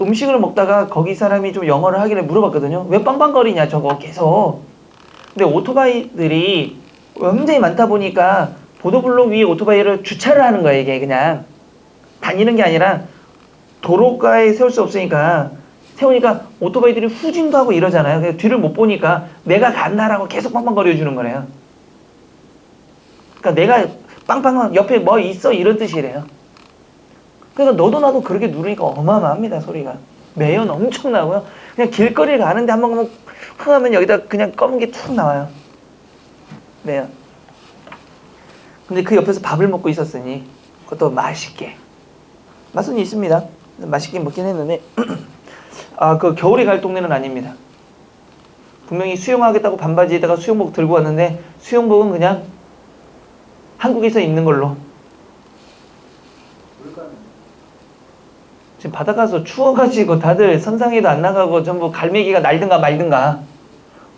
음식을 먹다가 거기 사람이 좀 영어를 하길래 물어봤거든요. 왜 빵빵거리냐 저거 계속. 근데 오토바이들이 굉장히 많다 보니까 보도블록 위에 오토바이를 주차를 하는 거예요. 이게 그냥 다니는 게 아니라 도로가에 세울 수 없으니까 세우니까 오토바이들이 후진도 하고 이러잖아요. 그래서 뒤를 못 보니까 내가 간다라고 계속 빵빵거려 주는 거래요. 그러니까 내가 빵빵한 옆에 뭐 있어 이런 뜻이래요. 그러니까 너도 나도 그렇게 누르니까 어마어마합니다. 소리가 매연 엄청나고요. 그냥 길거리를 가는데 한번 가면 하면 여기다 그냥 검은 게 툭 나와요. 매연. 근데 그 옆에서 밥을 먹고 있었으니 그것도 맛있게 맛은 있습니다. 맛있게 먹긴 했는데 그 겨울에 갈 동네는 아닙니다. 분명히 수영하겠다고 반바지에다가 수영복 들고 왔는데 수영복은 그냥 한국에서 입는 걸로. 지금 바닷가서 추워가지고 다들 선상에도 안 나가고 전부 갈매기가 날든가 말든가.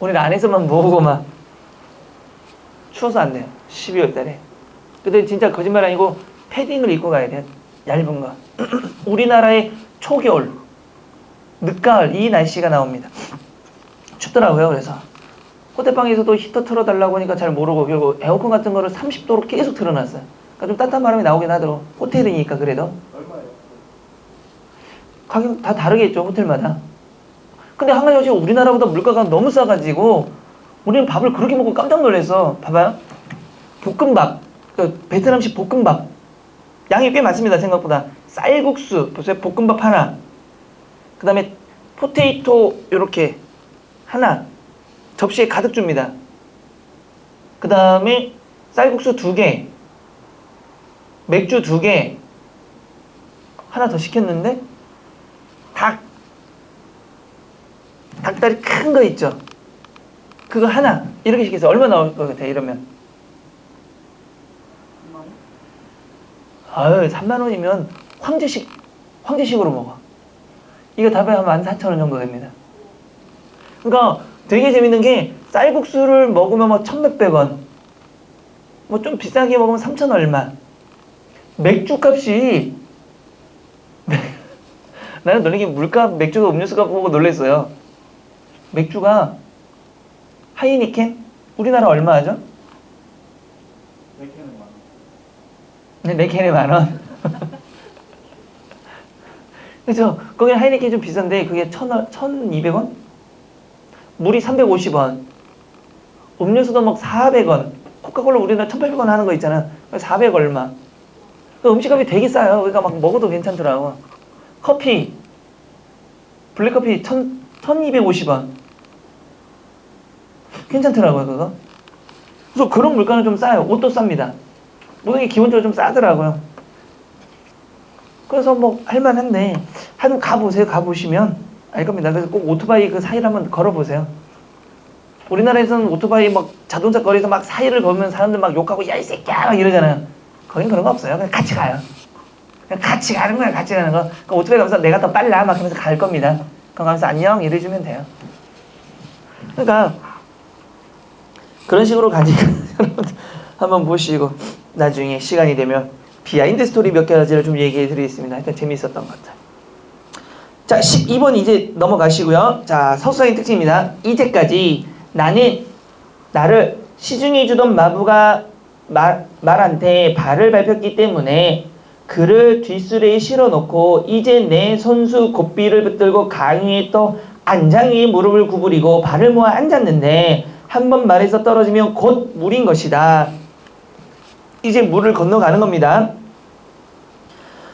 우리는 안에서만 모으고 막 추워서 안 돼요. 12월 달에. 근데 진짜 거짓말 아니고 패딩을 입고 가야 돼요. 얇은 거. 우리나라의 초겨울, 늦가을 이 날씨가 나옵니다. 춥더라고요. 그래서 호텔방에서도 히터 틀어달라고 하니까 잘 모르고 결국 에어컨 같은 거를 30도로 계속 틀어놨어요. 그러니까 좀 따뜻한 바람이 나오긴 하더라고. 호텔이니까 그래도. 얼마예요? 가격 다 다르겠죠. 호텔마다. 근데 한 가지 지금 우리나라보다 물가가 너무 싸가지고 우리는 밥을 그렇게 먹고 깜짝 놀랐어. 봐봐요. 볶음밥. 그 베트남식 볶음밥. 양이 꽤 많습니다. 생각보다. 쌀국수. 보세요. 볶음밥 하나. 그 다음에 포테이토 요렇게 하나. 접시에 가득 줍니다. 그 다음에 쌀국수 2개. 맥주 2개. 하나 더 시켰는데 닭다리 큰 거 있죠. 그거 하나. 이렇게 시켜서 얼마 나올 것 같아 이러면? 3만 원이면 황제식으로 먹어. 이거 다 하면 14,000원 정도 됩니다. 그러니까 되게 재밌는 게 쌀국수를 먹으면 뭐 1,100몇 원, 뭐 좀 비싸게 먹으면 3,000 얼마. 맥주값이 나는 놀란 게 물가 맥주가 음료수가 보고 놀랐어요. 맥주가 하이니켄 우리나라 얼마 하죠? 4캔은 만 원. 네, 4캔에 10,000원. 그죠? 거기는 하이니켄이 좀 비싼데 그게 1,200원? 물이 350원. 음료수도 막 400원. 코카콜라 우리나라 1,800원 하는 거 있잖아. 400 얼마. 음식값이 되게 싸요. 그러니까 막 먹어도 괜찮더라고. 커피. 블랙커피 1,250원. 괜찮더라고요, 그거. 그래서 그런 물가는 좀 싸요. 옷도 쌉니다. 모든 게 기본적으로 좀 싸더라고요. 그래서 뭐 할만한데 한번 가보세요. 가보시면 알 겁니다. 그래서 꼭 오토바이 그 사이를 한번 걸어보세요. 우리나라에서는 오토바이 막 자동차 거리에서 막 사이를 걸으면 사람들 막 욕하고 야 이 새끼야 막 이러잖아요. 거긴 그런 거 없어요. 그냥 같이 가요. 그냥 같이 가는 거야. 같이 가는 거. 그러니까 오토바이 가면서 내가 더 빨라 막 하면서 갈 겁니다. 그럼 가면서 안녕 이래주면 돼요. 그러니까 그런 식으로 가니까 여러분들 한번 보시고 나중에 시간이 되면 비하인드 스토리 몇 가지를 좀 얘기해 드리겠습니다. 하여튼 재미있었던 것 같아요. 자, 12번 이제 넘어가시고요. 자, 서술형의 특징입니다. 이제까지 나를 시중에 주던 마부가 말한테 발을 밟혔기 때문에 그를 뒷수레에 실어놓고 이제 내 손수 고삐를 붙들고 강위에 떠 안장 위에 무릎을 구부리고 발을 모아 앉았는데 한 번 말에서 떨어지면 곧 물인 것이다. 이제 물을 건너가는 겁니다.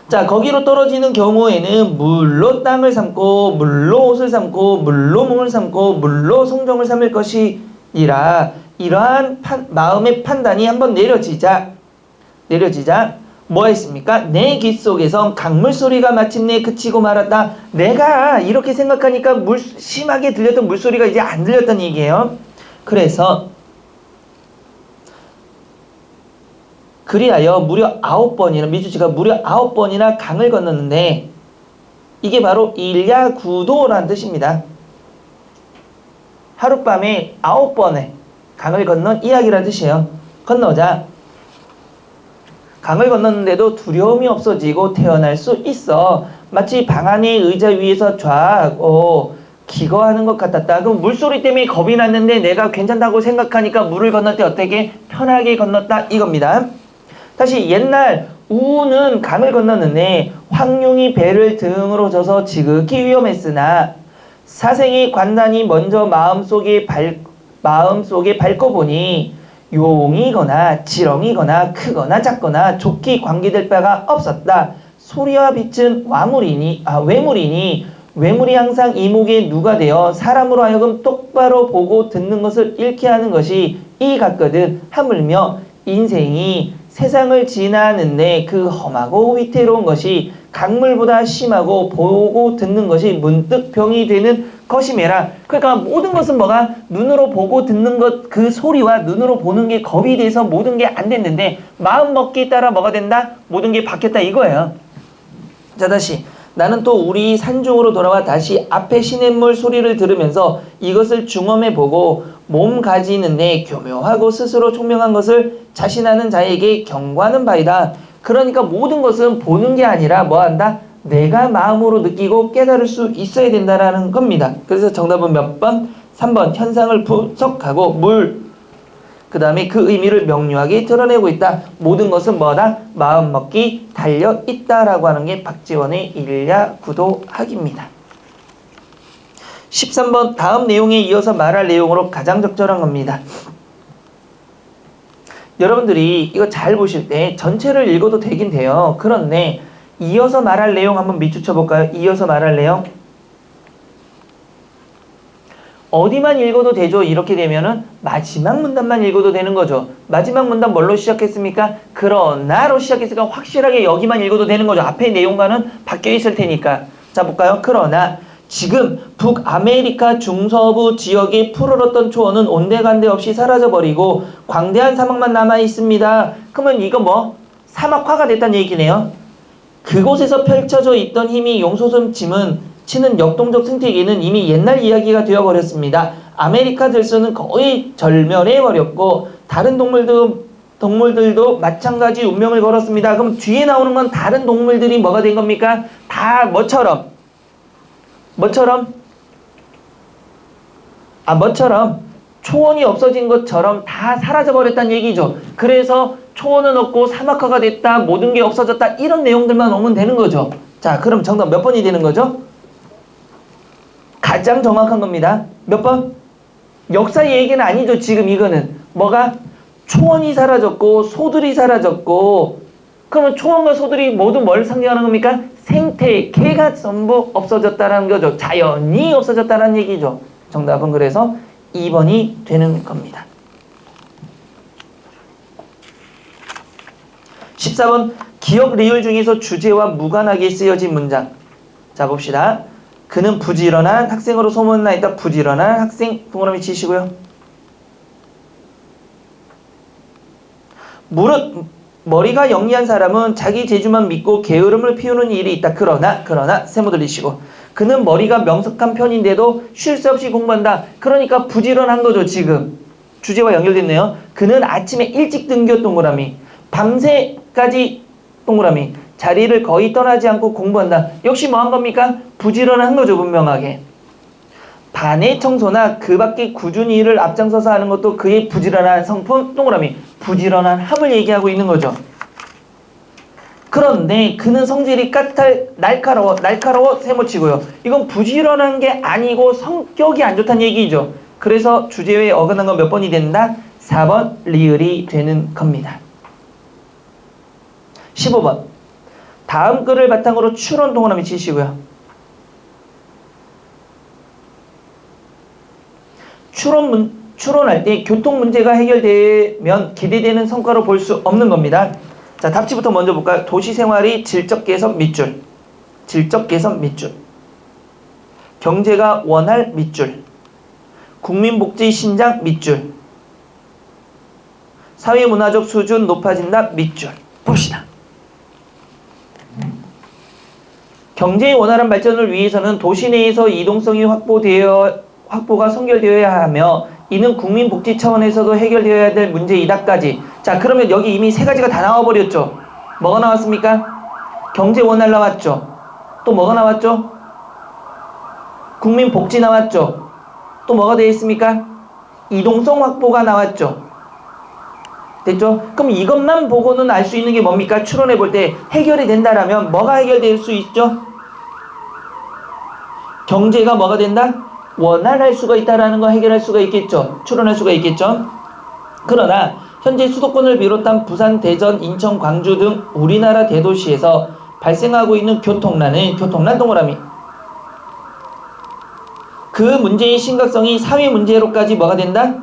자, 거기로 떨어지는 경우에는 물로 땅을 삼고 물로 옷을 삼고 물로 몸을 삼고 물로 성정을 삼을 것이니라. 이러한 마음의 판단이 한번 내려지자 뭐 했습니까? 내 귀 속에서 강물 소리가 마침내 그치고 말았다. 내가 이렇게 생각하니까 심하게 들렸던 물소리가 이제 안 들렸다는 얘기예요. 그리하여 무려 9번이나 미주씨가 무려 9번이나 강을 건넜는데 이게 바로 일야구도라는 뜻입니다. 하룻밤에 9번의 강을 건넌 이야기라는 뜻이에요. 건너자. 강을 건넜는데도 두려움이 없어지고 태어날 수 있어. 마치 방 안의 의자 위에서 기거하는 것 같았다. 그럼 물소리 때문에 겁이 났는데 내가 괜찮다고 생각하니까 물을 건널 때 어떻게 편하게 건넜다 이겁니다. 다시 옛날 우는 강을 건넜는데 황룡이 배를 등으로 져서 지극히 위험했으나 사생의 관단이 먼저 마음속에 밟고 보니 용이거나 지렁이거나 크거나 작거나 좋게 관계될 바가 없었다. 소리와 빛은 외물이니 외물이 항상 이목에 누가 되어 사람으로 하여금 똑바로 보고 듣는 것을 잃게 하는 것이 이 같거든. 하물며 인생이 세상을 지나는데 그 험하고 위태로운 것이 강물보다 심하고 보고 듣는 것이 문득 병이 되는 것이매라. 그러니까 모든 것은 뭐가 눈으로 보고 듣는 것, 그 소리와 눈으로 보는 게 겁이 돼서 모든 게 안 됐는데 마음 먹기에 따라 뭐가 된다? 모든 게 바뀌었다 이거예요. 자, 다시 나는 또 우리 산중으로 돌아와 다시 앞에 시냇물 소리를 들으면서 이것을 중엄해 보고 몸 가지는데 교묘하고 스스로 총명한 것을 자신하는 자에게 경고하는 바이다. 그러니까 모든 것은 보는 게 아니라 뭐한다? 내가 마음으로 느끼고 깨달을 수 있어야 된다라는 겁니다. 그래서 정답은 몇 번? 3번 현상을 분석하고 그 다음에 그 의미를 명료하게 드러내고 있다. 모든 것은 뭐다? 마음먹기 달려있다라고 하는 게 박지원의 일야구도학입니다. 13번 다음 내용에 이어서 말할 내용으로 가장 적절한 겁니다. 여러분들이 이거 잘 보실 때 전체를 읽어도 되긴 돼요. 그런데 이어서 말할 내용 한번 밑줄 쳐볼까요? 이어서 말할 내용 어디만 읽어도 되죠? 이렇게 되면은 마지막 문단만 읽어도 되는 거죠. 마지막 문단 뭘로 시작했습니까? 그러나로 시작했으니까 확실하게 여기만 읽어도 되는 거죠. 앞에 내용과는 바뀌어 있을 테니까. 자, 볼까요? 그러나 지금 북아메리카 중서부 지역에 푸르렀던 초원은 온데간데 없이 사라져버리고 광대한 사막만 남아있습니다. 그러면 이거 뭐? 사막화가 됐다는 얘기네요. 그곳에서 펼쳐져 있던 힘이 용솟음 치는 역동적 생태계는 이미 옛날 이야기가 되어버렸습니다. 아메리카 들소는 거의 절멸해버렸고 다른 동물들도 마찬가지 운명을 걸었습니다. 그럼 뒤에 나오는 건 다른 동물들이 뭐가 된 겁니까? 다 뭐처럼 초원이 없어진 것처럼 다 사라져버렸다는 얘기죠. 그래서 초원은 없고 사막화가 됐다, 모든 게 없어졌다, 이런 내용들만 오면 되는 거죠. 자, 그럼 정답 몇 번이 되는 거죠? 가장 정확한 겁니다. 몇 번? 역사 얘기는 아니죠. 지금 이거는 뭐가? 초원이 사라졌고 소들이 사라졌고, 그러면 초원과 소들이 모두 뭘 상징하는 겁니까? 생태계가 전부 없어졌다는 거죠. 자연이 없어졌다는 얘기죠. 정답은 그래서 2번이 되는 겁니다. 14번 기억 리을 중에서 주제와 무관하게 쓰여진 문장. 자, 봅시다. 그는 부지런한 학생으로 소문나 있다. 부지런한 학생 동그라미 치시고요. 무릇 머리가 영리한 사람은 자기 재주만 믿고 게으름을 피우는 일이 있다. 그러나 세모 들리시고 그는 머리가 명석한 편인데도 쉴 새 없이 공부한다. 그러니까 부지런한 거죠. 지금 주제와 연결됐네요. 그는 아침에 일찍 등교 동그라미, 밤새까지 동그라미, 자리를 거의 떠나지 않고 공부한다. 역시 뭐 한 겁니까? 부지런한 거죠. 분명하게. 반의 청소나 그 밖에 꾸준히 일을 앞장서서 하는 것도 그의 부지런한 성품 동그라미, 부지런한 함을 얘기하고 있는 거죠. 그런데 그는 성질이 날카로워 세모치고요. 이건 부지런한 게 아니고 성격이 안 좋다는 얘기죠. 그래서 주제에 어긋난 건 몇 번이 된다? 4번 리을이 되는 겁니다. 15번 다음 글을 바탕으로 추론 동그라미 치시고요. 추론할 때 교통 문제가 해결되면 기대되는 성과로 볼 수 없는 겁니다. 자, 답지부터 먼저 볼까요? 도시생활이 질적 개선 밑줄, 경제가 원활 밑줄, 국민복지 신장 밑줄, 사회문화적 수준 높아진다 밑줄. 봅시다. 경제의 원활한 발전을 위해서는 도시 내에서 이동성이 확보가 선결되어야 하며 이는 국민복지 차원에서도 해결되어야 될 문제이다까지. 자, 그러면 여기 이미 세 가지가 다 나와버렸죠. 뭐가 나왔습니까? 경제 원활 나왔죠. 또 뭐가 나왔죠? 국민복지 나왔죠. 또 뭐가 되어 있습니까? 이동성 확보가 나왔죠. 됐죠? 그럼 이것만 보고는 알 수 있는 게 뭡니까? 추론해 볼 때 해결이 된다라면 뭐가 해결될 수 있죠? 경제가 뭐가 된다? 원활할 수가 있다라는 거 해결할 수가 있겠죠. 추론할 수가 있겠죠. 그러나 현재 수도권을 비롯한 부산, 대전, 인천, 광주 등 우리나라 대도시에서 발생하고 있는 교통난 동그라미. 그 문제의 심각성이 사회 문제로까지 뭐가 된다?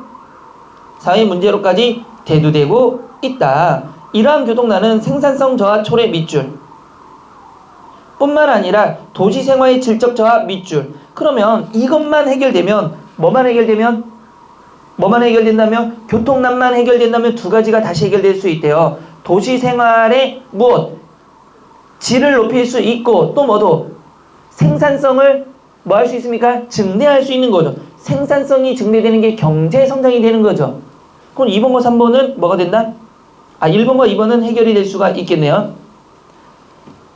사회 문제로까지 대두되고 있다. 이러한 교통난은 생산성 저하 초래 밑줄 뿐만 아니라 도시 생활의 질적 저하 밑줄. 그러면 이것만 해결되면 뭐만 해결된다면 교통난만 해결된다면 두 가지가 다시 해결될 수 있대요. 도시 생활의 무엇? 질을 높일 수 있고 또 뭐도 생산성을 뭐 할 수 있습니까? 증대할 수 있는 거죠. 생산성이 증대되는 게 경제 성장이 되는 거죠. 그럼 2번과 3번은 뭐가 된다? 1번과 2번은 해결이 될 수가 있겠네요.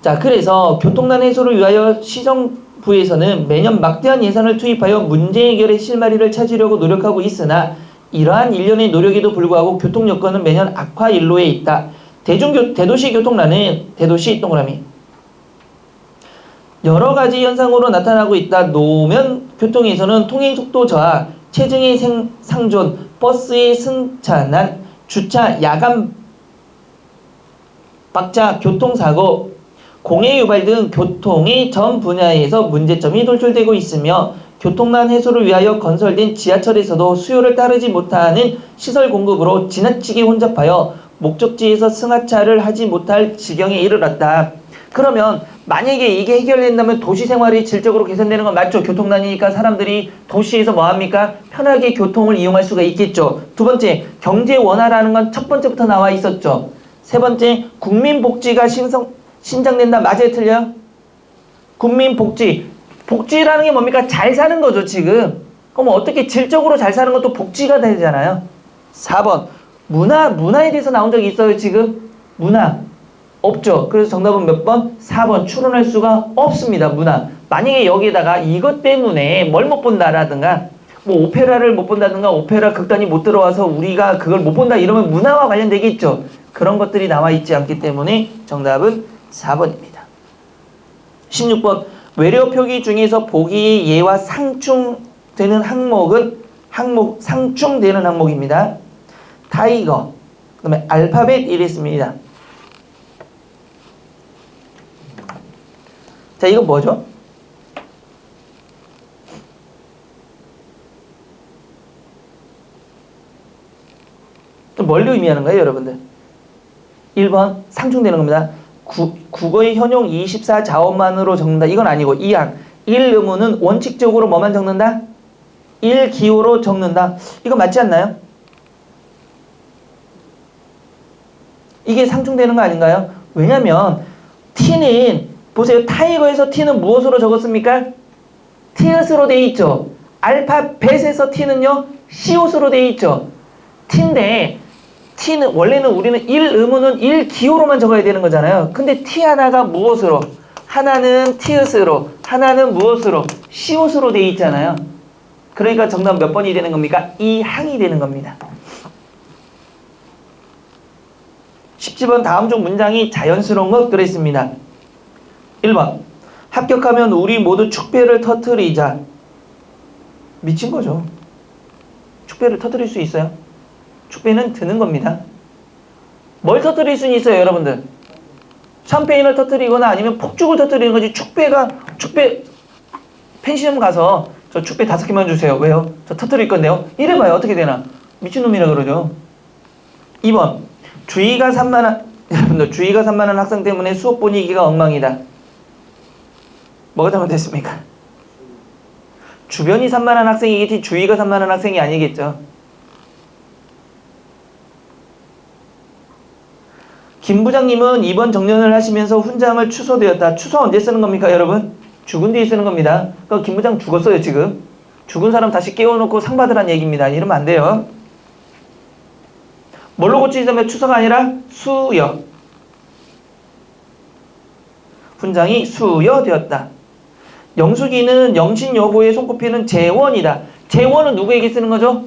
자, 그래서 교통난 해소를 위하여 시정부에서는 매년 막대한 예산을 투입하여 문제 해결의 실마리를 찾으려고 노력하고 있으나 이러한 일련의 노력에도 불구하고 교통 여건은 매년 악화 일로에 있다. 대도시 교통난은 대도시 동그라미 여러 가지 현상으로 나타나고 있다. 노면 교통에서는 통행속도 저하, 체증의 상존, 버스의 승차난, 주차 야간 박차, 교통사고, 공해 유발 등 교통의 전 분야에서 문제점이 돌출되고 있으며 교통난 해소를 위하여 건설된 지하철에서도 수요를 따르지 못하는 시설 공급으로 지나치게 혼잡하여 목적지에서 승하차를 하지 못할 지경에 이르렀다. 그러면 만약에 이게 해결된다면 도시 생활이 질적으로 개선되는 건 맞죠? 교통난이니까 사람들이 도시에서 뭐합니까? 편하게 교통을 이용할 수가 있겠죠. 두 번째, 경제 원활하는 건 첫 번째부터 나와 있었죠. 세 번째, 국민복지가 신장된다. 맞아요? 틀려요? 국민복지. 복지라는 게 뭡니까? 잘 사는 거죠, 지금. 그럼 어떻게 질적으로 잘 사는 것도 복지가 되잖아요. 4번, 문화에 대해서 나온 적이 있어요, 지금? 문화. 없죠. 그래서 정답은 몇 번? 4번. 추론할 수가 없습니다. 문화. 만약에 여기에다가 이것 때문에 뭘 못 본다라든가 뭐 오페라를 못 본다든가 오페라 극단이 못 들어와서 우리가 그걸 못 본다 이러면 문화와 관련되겠죠. 그런 것들이 나와 있지 않기 때문에 정답은 4번입니다. 16번. 외래 표기 중에서 보기의 예와 상충되는 상충되는 항목입니다. 타이거, 그다음에 알파벳 이랬습니다. 자, 이건 뭐죠? 뭘 의미하는 거예요, 여러분들? 1번 상충되는 겁니다. 국어의 현용 24자원만으로 적는다. 이건 아니고 2항 1의문은 원칙적으로 뭐만 적는다? 1기호로 적는다. 이거 맞지 않나요? 이게 상충되는 거 아닌가요? 왜냐면 T는 보세요. 타이거에서 T는 무엇으로 적었습니까? 티읕으로 되어 있죠. 알파벳에서 T는요. 시옷으로 되어 있죠. T인데 T는 원래는 우리는 1의문은 1기호로만 적어야 되는 거잖아요. 근데 T 하나가 무엇으로? 하나는 티읕으로, 하나는 무엇으로? 시옷으로 되어 있잖아요. 그러니까 정답 몇 번이 되는 겁니까? 2항이 되는 겁니다. 17번 다음 중 문장이 자연스러운 것 들어있습니다. 1번 합격하면 우리 모두 축배를 터뜨리자. 미친 거죠. 축배를 터뜨릴 수 있어요? 축배는 드는 겁니다. 뭘 터뜨릴 수는 있어요, 여러분들? 샴페인을 터뜨리거나 아니면 폭죽을 터뜨리는 거지. 축배 펜시점 가서 저 축배 5개만 주세요. 왜요? 저 터뜨릴 건데요. 이래봐요. 어떻게 되나? 미친놈이라 그러죠. 2번 여러분들 주의가 산만한 학생 때문에 수업 분위기가 엉망이다. 뭐가 잘못됐습니까? 주변이 산만한 학생이겠지 주위가 산만한 학생이 아니겠죠. 김 부장님은 이번 정년을 하시면서 훈장을 취소되었다. 취소 언제 쓰는 겁니까, 여러분? 죽은 뒤에 쓰는 겁니다. 그러니까 김 부장 죽었어요, 지금. 죽은 사람 다시 깨워놓고 상 받으란 얘기입니다. 이러면 안 돼요. 뭘로 고치자면 취소가 아니라 수여. 훈장이 수여되었다. 영숙이는 영신 여고에 손꼽히는 재원이다. 재원은 누구에게 쓰는 거죠?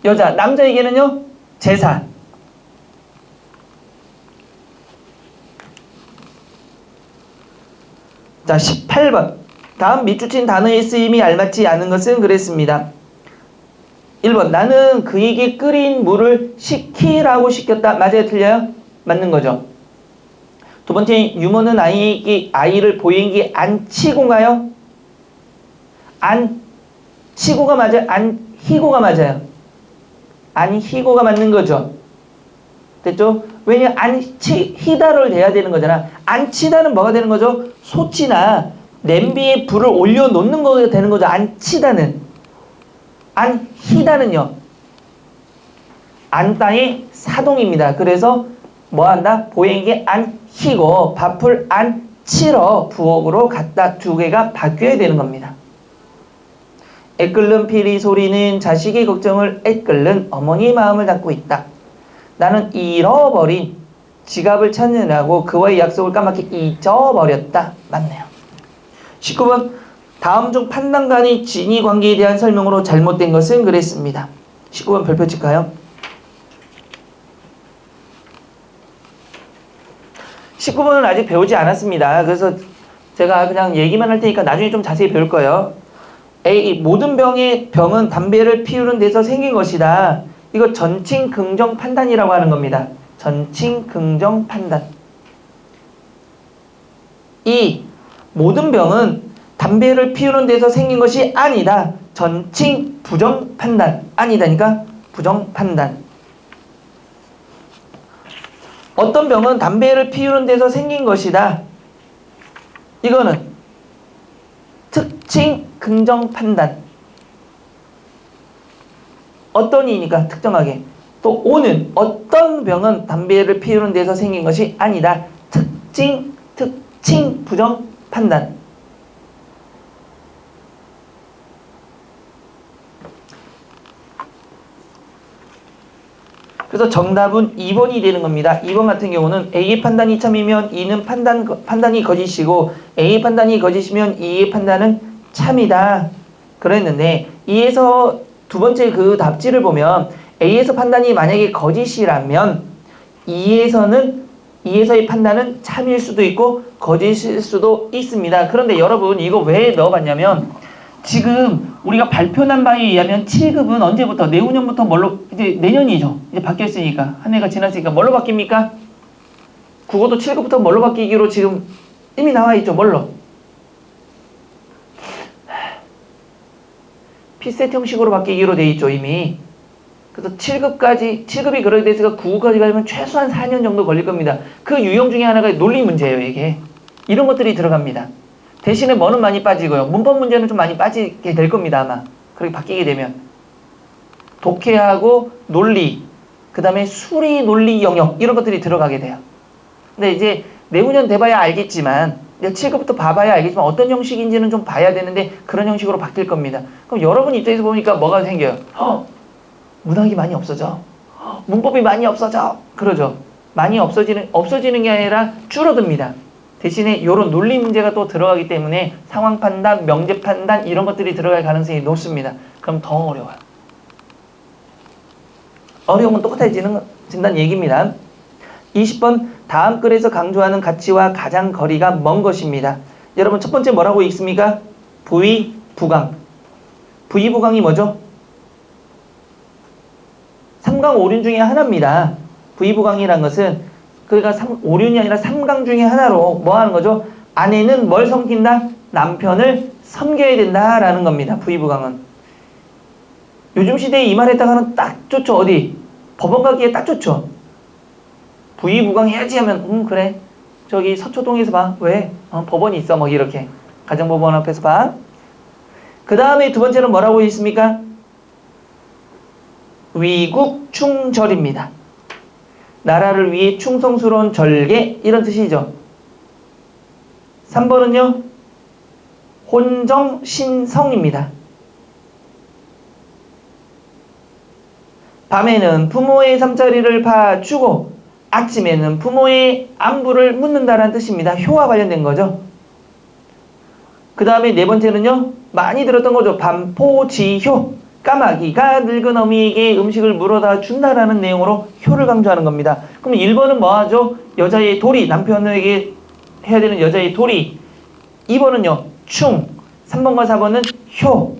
여자. 남자에게는요? 제사. 자, 18번. 다음 밑줄친 단어의 쓰임이 알맞지 않은 것은 그랬습니다. 1번. 나는 그에게 끓인 물을 시키라고 시켰다. 맞아요? 틀려요? 맞는 거죠. 두 번째, 유머는 아이를 보행기에 앉히고인가요? 앉히고가 맞아요? 안히고가 맞아요? 안히고가 맞는 거죠. 됐죠? 왜냐면 안히다를 돼야 되는 거잖아. 앉히다는 뭐가 되는 거죠? 소치나 냄비에 불을 올려놓는 거가 되는 거죠. 앉히다는. 안히다는요. 안다의 사동입니다. 그래서 뭐 한다? 보행기에 안히고 밥을 안치러 부엌으로 갔다. 두 개가 바뀌어야 되는 겁니다. 애끓는 피리 소리는 자식의 걱정을 애끓는 어머니의 마음을 담고 있다. 나는 잃어버린 지갑을 찾느라고 그와의 약속을 까맣게 잊어버렸다. 맞네요. 19번. 다음 중 판단 간의 진위 관계에 대한 설명으로 잘못된 것은 그랬습니다. 19번 별표 칠까요? 19번은 아직 배우지 않았습니다. 그래서 제가 그냥 얘기만 할 테니까 나중에 좀 자세히 배울 거예요. A. 모든 병은 담배를 피우는 데서 생긴 것이다. 이거 전칭 긍정 판단이라고 하는 겁니다. 전칭 긍정 판단. 2. 모든 병은 담배를 피우는 데서 생긴 것이 아니다. 전칭 부정 판단. 아니다니까 부정 판단. 어떤 병은 담배를 피우는 데서 생긴 것이다. 이거는 특칭 긍정 판단. 어떤 이니까 특정하게. 또 O는 어떤 병은 담배를 피우는 데서 생긴 것이 아니다. 특칭 부정 판단. 그래서 정답은 2번이 되는 겁니다. 2번 같은 경우는 A의 판단이 참이면 E는 판단이 거짓이고 A의 판단이 거짓이면 E의 판단은 참이다. 그랬는데 E에서 두 번째 그 답지를 보면 A에서 판단이 만약에 거짓이라면 E에서의 판단은 참일 수도 있고 거짓일 수도 있습니다. 그런데 여러분 이거 왜 넣어봤냐면 지금 우리가 발표난 바에 의하면 7급은 언제부터? 내후년부터 뭘로? 이제 내년이죠. 이제 바뀌었으니까. 한 해가 지났으니까 뭘로 바뀝니까? 국어도 7급부터 뭘로 바뀌기로 지금 이미 나와 있죠. 뭘로? 피셋 형식으로 바뀌기로 돼 있죠. 이미. 그래서 7급이 그렇게 돼서 9급까지 가려면 최소한 4년 정도 걸릴 겁니다. 그 유형 중에 하나가 논리 문제예요. 이게. 이런 것들이 들어갑니다. 대신에 뭐는 많이 빠지고요. 문법 문제는 좀 많이 빠지게 될 겁니다. 아마. 그렇게 바뀌게 되면. 독해하고 논리, 그 다음에 수리 논리 영역 이런 것들이 들어가게 돼요. 근데 이제 내후년 돼봐야 알겠지만 7급부터 봐봐야 알겠지만 어떤 형식인지는 좀 봐야 되는데 그런 형식으로 바뀔 겁니다. 그럼 여러분 입장에서 보니까 뭐가 생겨요? 문학이 많이 없어져. 문법이 많이 없어져. 그러죠. 많이 없어지는 게 아니라 줄어듭니다. 대신에 이런 논리 문제가 또 들어가기 때문에 상황 판단, 명제 판단 이런 것들이 들어갈 가능성이 높습니다. 그럼 더 어려워요. 어려움은 똑같아진다는 얘기입니다. 20번 다음 글에서 강조하는 가치와 가장 거리가 먼 것입니다. 여러분 첫 번째 뭐라고 읽습니까? 부의, 부강. 부의, 부강이 뭐죠? 삼강 오륜 중에 하나입니다. 부의, 부강이란 것은 그러니까 오륜이 아니라 삼강 중에 하나로 뭐 하는 거죠? 아내는 뭘 섬긴다? 남편을 섬겨야 된다라는 겁니다. 부의부강은. 요즘 시대에 이 말 했다가는 딱 좋죠. 어디? 법원 가기에 딱 좋죠. 부의부강 해야지 하면 그래. 저기 서초동에서 봐. 왜? 법원이 있어. 뭐 이렇게. 가정법원 앞에서 봐. 그 다음에 두 번째는 뭐라고 있습니까? 위국충절입니다. 나라를 위해 충성스러운 절개 이런 뜻이죠. 3번은요. 혼정신성입니다. 밤에는 부모의 잠자리를 봐주고 아침에는 부모의 안부를 묻는다라는 뜻입니다. 효와 관련된 거죠. 그 다음에 네 번째는요. 많이 들었던 거죠. 반포지효. 까마귀가 늙은 어미에게 음식을 물어다 준다라는 내용으로 효를 강조하는 겁니다. 그럼 1번은 뭐 하죠? 여자의 도리. 남편에게 해야 되는 여자의 도리. 2번은요. 충. 3번과 4번은 효.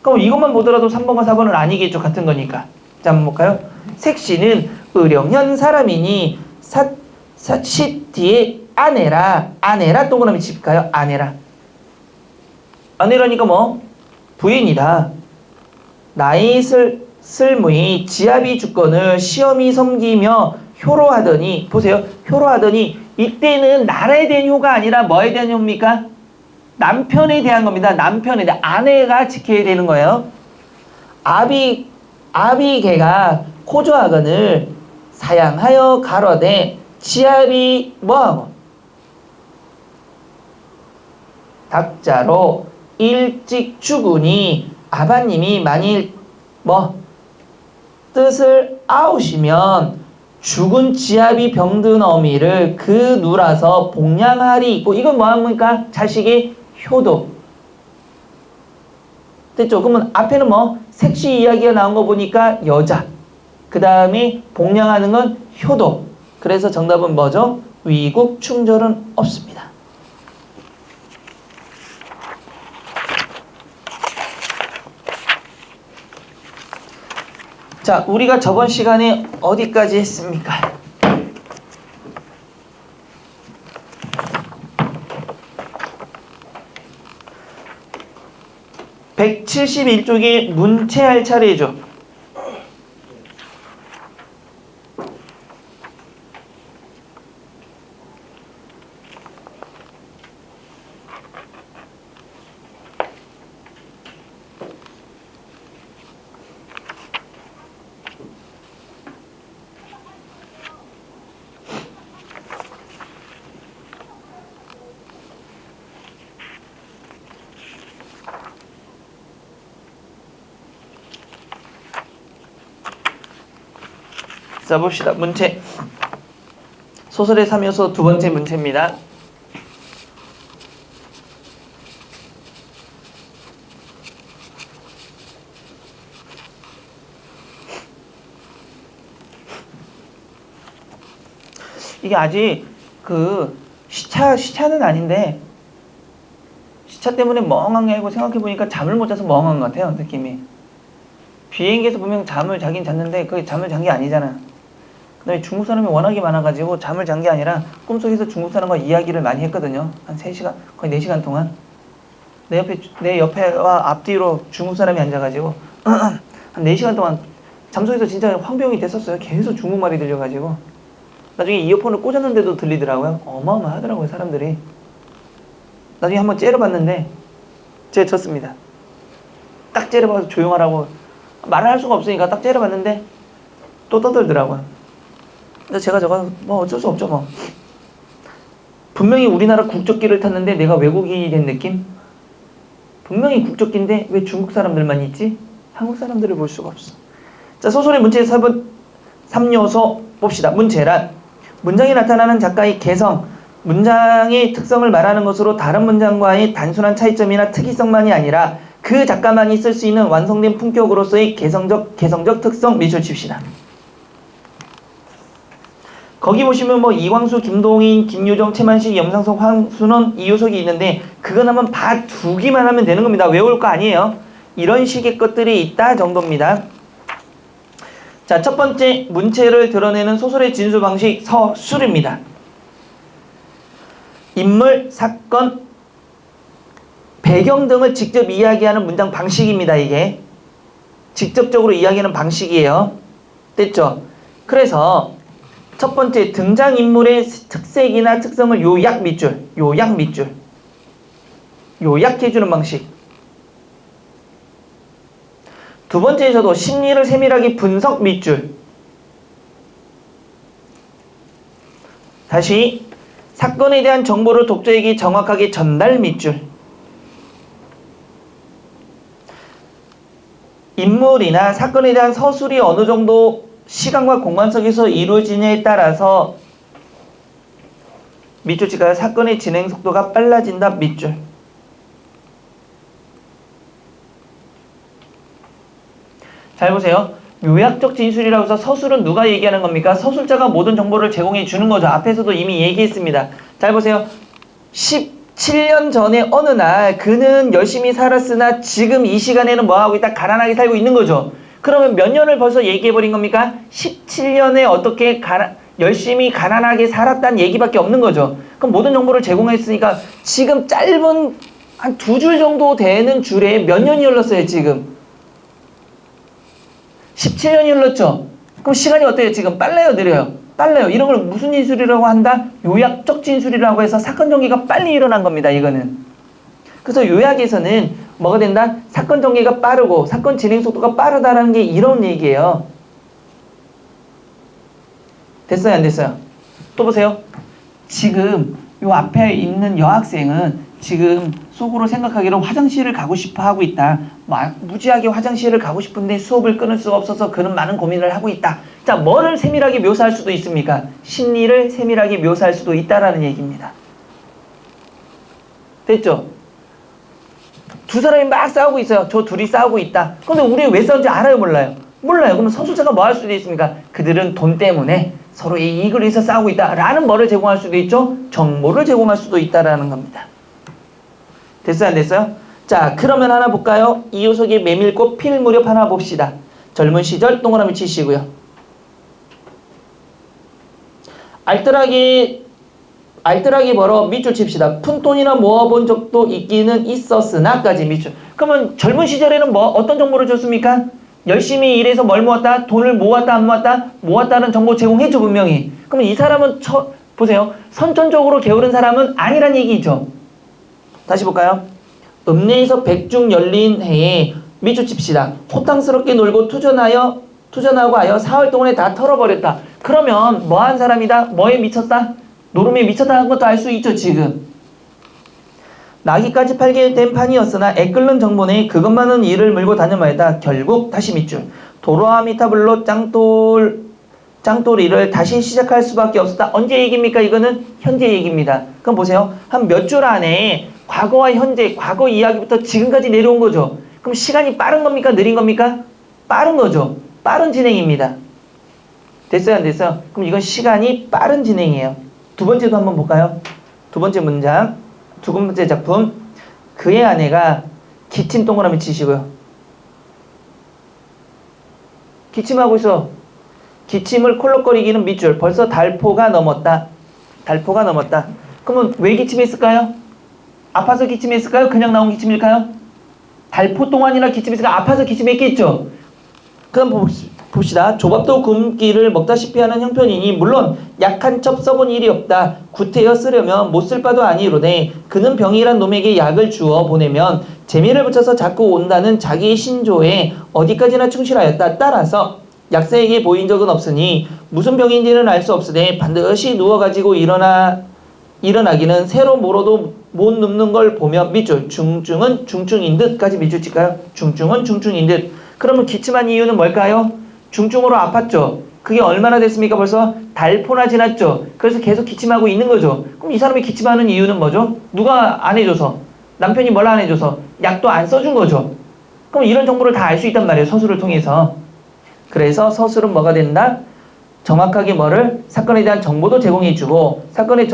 그럼 이것만 보더라도 3번과 4번은 아니겠죠. 같은 거니까. 자, 한번 볼까요? 색시는 의령년 사람이니 시티의 아내라 동그라미 칠까요? 아내라니까 뭐 부인이다. 나이 쓸무이 지아비 주권을 시험이 섬기며 효로하더니 보세요. 효로하더니 이때는 나라에 대한 효가 아니라 뭐에 대한 효입니까? 남편에 대한 겁니다. 남편에 대한 아내가 지켜야 되는 거예요. 아비개가 코조하거늘 사양하여 가로되 지압이 뭐하고 닭자로 일찍 죽으니 아바님이 만일 뜻을 아우시면 죽은 지압이 병든 어미를 그 누라서 복양하리 있고 이건 뭐합니까? 자식의 효도. 됐죠? 그러면 앞에는 색시 이야기가 나온 거 보니까 여자. 그 다음에 복양하는 건 효도. 그래서 정답은 뭐죠? 위국 충절은 없습니다. 자, 우리가 저번 시간에 어디까지 했습니까? (171쪽에) 문체할 차례죠. 자, 봅시다. 문체. 소설의 3요소 두 번째 문체입니다. 이게 아직 시차는 아닌데 시차 때문에 멍한 게 아니고 생각해보니까 잠을 못 자서 멍한 것 같아요. 느낌이. 비행기에서 보면 잠을 자긴 잤는데 그게 잠을 잔 게 아니잖아. 그 다음에 중국 사람이 워낙에 많아가지고 잠을 잔 게 아니라 꿈속에서 중국 사람과 이야기를 많이 했거든요. 한 3시간, 거의 4시간 동안. 내 옆에와 앞뒤로 중국 사람이 앉아가지고 한 4시간 동안 잠속에서 진짜 황병이 됐었어요. 계속 중국말이 들려가지고. 나중에 이어폰을 꽂았는데도 들리더라고요. 어마어마하더라고요, 사람들이. 나중에 한번 째려봤는데 제가 졌습니다. 딱 째려봐서 조용하라고 말을 할 수가 없으니까 딱 째려봤는데 또 떠들더라고요. 근데 제가 저거 어쩔 수 없죠. 분명히 우리나라 국적기를 탔는데 내가 외국인이 된 느낌? 분명히 국적기인데 왜 중국 사람들만 있지? 한국 사람들을 볼 수가 없어. 자, 소설의 문체 3요소 봅시다. 문체란 문장에 나타나는 작가의 개성, 문장의 특성을 말하는 것으로 다른 문장과의 단순한 차이점이나 특이성만이 아니라 그 작가만이 쓸 수 있는 완성된 품격으로서의 개성적 특성 밑줄 칩시다. 거기 보시면 이광수, 김동인, 김유정, 최만식, 염상석, 황순원, 이효석이 있는데 그건 한번 봐두기만 하면 되는 겁니다. 외울 거 아니에요. 이런 식의 것들이 있다 정도입니다. 자, 첫 번째 문체를 드러내는 소설의 진술 방식 서술입니다. 인물, 사건, 배경 등을 직접 이야기하는 문장 방식입니다. 이게 직접적으로 이야기하는 방식이에요. 됐죠? 그래서 첫 번째 등장인물의 특색이나 특성을 요약해주는 방식. 두 번째에서도 심리를 세밀하게 분석 밑줄. 다시 사건에 대한 정보를 독자에게 정확하게 전달 밑줄. 인물이나 사건에 대한 서술이 어느 정도 시간과 공간 속에서 이루어지냐에 따라서 밑줄 칠까요? 사건의 진행 속도가 빨라진다 밑줄. 잘 보세요. 요약적 진술이라고 해서 서술은 누가 얘기하는 겁니까? 서술자가 모든 정보를 제공해 주는 거죠. 앞에서도 이미 얘기했습니다. 잘 보세요. 17년 전에 어느 날 그는 열심히 살았으나 지금 이 시간에는 뭐하고 있다? 가난하게 살고 있는 거죠. 그러면 몇 년을 벌써 얘기해버린 겁니까? 17년에 어떻게 열심히 가난하게 살았다는 얘기밖에 없는 거죠. 그럼 모든 정보를 제공했으니까 지금 짧은 한 2줄 정도 되는 줄에 몇 년이 흘렀어요 지금? 17년이 흘렀죠. 그럼 시간이 어때요 지금? 빨라요 느려요? 빨라요. 이런 걸 무슨 진술이라고 한다? 요약적 진술이라고 해서 사건 전개가 빨리 일어난 겁니다. 이거는. 그래서 요약에서는 뭐가 된다? 사건 전개가 빠르고 사건 진행 속도가 빠르다라는 게 이런 얘기예요. 됐어요 안 됐어요? 또 보세요. 지금 요 앞에 있는 여학생은 지금 속으로 생각하기로 화장실을 가고 싶어 하고 있다. 무지하게 화장실을 가고 싶은데 수업을 끊을 수가 없어서 그는 많은 고민을 하고 있다. 자, 뭐를 세밀하게 묘사할 수도 있습니까? 심리를 세밀하게 묘사할 수도 있다라는 얘기입니다. 됐죠? 두 사람이 막 싸우고 있어요. 저 둘이 싸우고 있다. 근데 우리 왜 싸운지 알아요 몰라요? 몰라요. 그러면 서술자가 뭐 할 수도 있습니까? 그들은 돈 때문에 서로의 이익을 위해서 싸우고 있다 라는 뭐를 제공할 수도 있죠? 정보를 제공할 수도 있다라는 겁니다. 됐어요 안 됐어요? 자 그러면 하나 볼까요? 이효석의 메밀꽃 필 무렵 하나 봅시다. 젊은 시절 동그라미 치시고요. 알뜰하게 벌어 밑줄 칩시다. 푼돈이나 모아본 적도 있기는 있었으나까지 밑줄. 그러면 젊은 시절에는 뭐 어떤 정보를 줬습니까? 열심히 일해서 뭘 모았다? 돈을 모았다 안 모았다? 모았다는 정보 제공해줘 분명히. 그러면 이 사람은 보세요. 선천적으로 게으른 사람은 아니란 얘기죠. 다시 볼까요? 읍내에서 백중 열린 해에 밑줄 칩시다. 호탕스럽게 놀고 투전하고 하여 4월 동안에 다 털어버렸다. 그러면 뭐한 사람이다? 뭐에 미쳤다? 노름에 미쳤다는 것도 알 수 있죠 지금. 나기까지 팔게 된 판이었으나 애끓는 정보내 그것만은 이를 물고 다녀마였다. 결국 다시 밑줄. 도로아미타불로 짱돌이를 다시 시작할 수밖에 없었다. 언제 얘기입니까? 이거는 현재 얘기입니다. 그럼 보세요. 한 몇 줄 안에 과거와 현재, 과거 이야기부터 지금까지 내려온 거죠. 그럼 시간이 빠른 겁니까? 느린 겁니까? 빠른 거죠. 빠른 진행입니다. 됐어요? 안 됐어요? 그럼 이건 시간이 빠른 진행이에요. 두 번째도 한번 볼까요? 두 번째 문장, 두 번째 작품. 그의 아내가 기침 동그라미 치시고요. 기침하고 있어. 기침을 콜록거리기는 밑줄. 벌써 달포가 넘었다. 달포가 넘었다. 그러면 왜 기침했을까요? 아파서 기침했을까요? 그냥 나온 기침일까요? 달포 동안이나 기침했으니까 아파서 기침했겠죠. 그럼 봅시다. 조밥도 굶기를 먹다시피 하는 형편이니 물론 약한 첩 써본 일이 없다. 구태여 쓰려면 못 쓸 바도 아니로되 그는 병이란 놈에게 약을 주어 보내면 재미를 붙여서 자꾸 온다는 자기의 신조에 어디까지나 충실하였다. 따라서 약사에게 보인 적은 없으니 무슨 병인지는 알 수 없으되 반드시 누워가지고 일어나기는 새로 물어도 못 눕는 걸 보며 밑줄. 중증은 중증인 듯까지 밑줄 칠까요? 중증은 중증인 듯. 그러면 기침한 이유는 뭘까요? 중증으로 아팠죠. 그게 얼마나 됐습니까? 벌써 달포나 지났죠. 그래서 계속 기침하고 있는 거죠. 그럼 이 사람이 기침하는 이유는 뭐죠? 누가 안 해줘서? 남편이 뭘 안 해줘서? 약도 안 써준 거죠. 그럼 이런 정보를 다 알 수 있단 말이에요. 서술을 통해서. 그래서 서술은 뭐가 된다? 정확하게 뭐를? 사건에 대한 정보도 제공해주고 사건의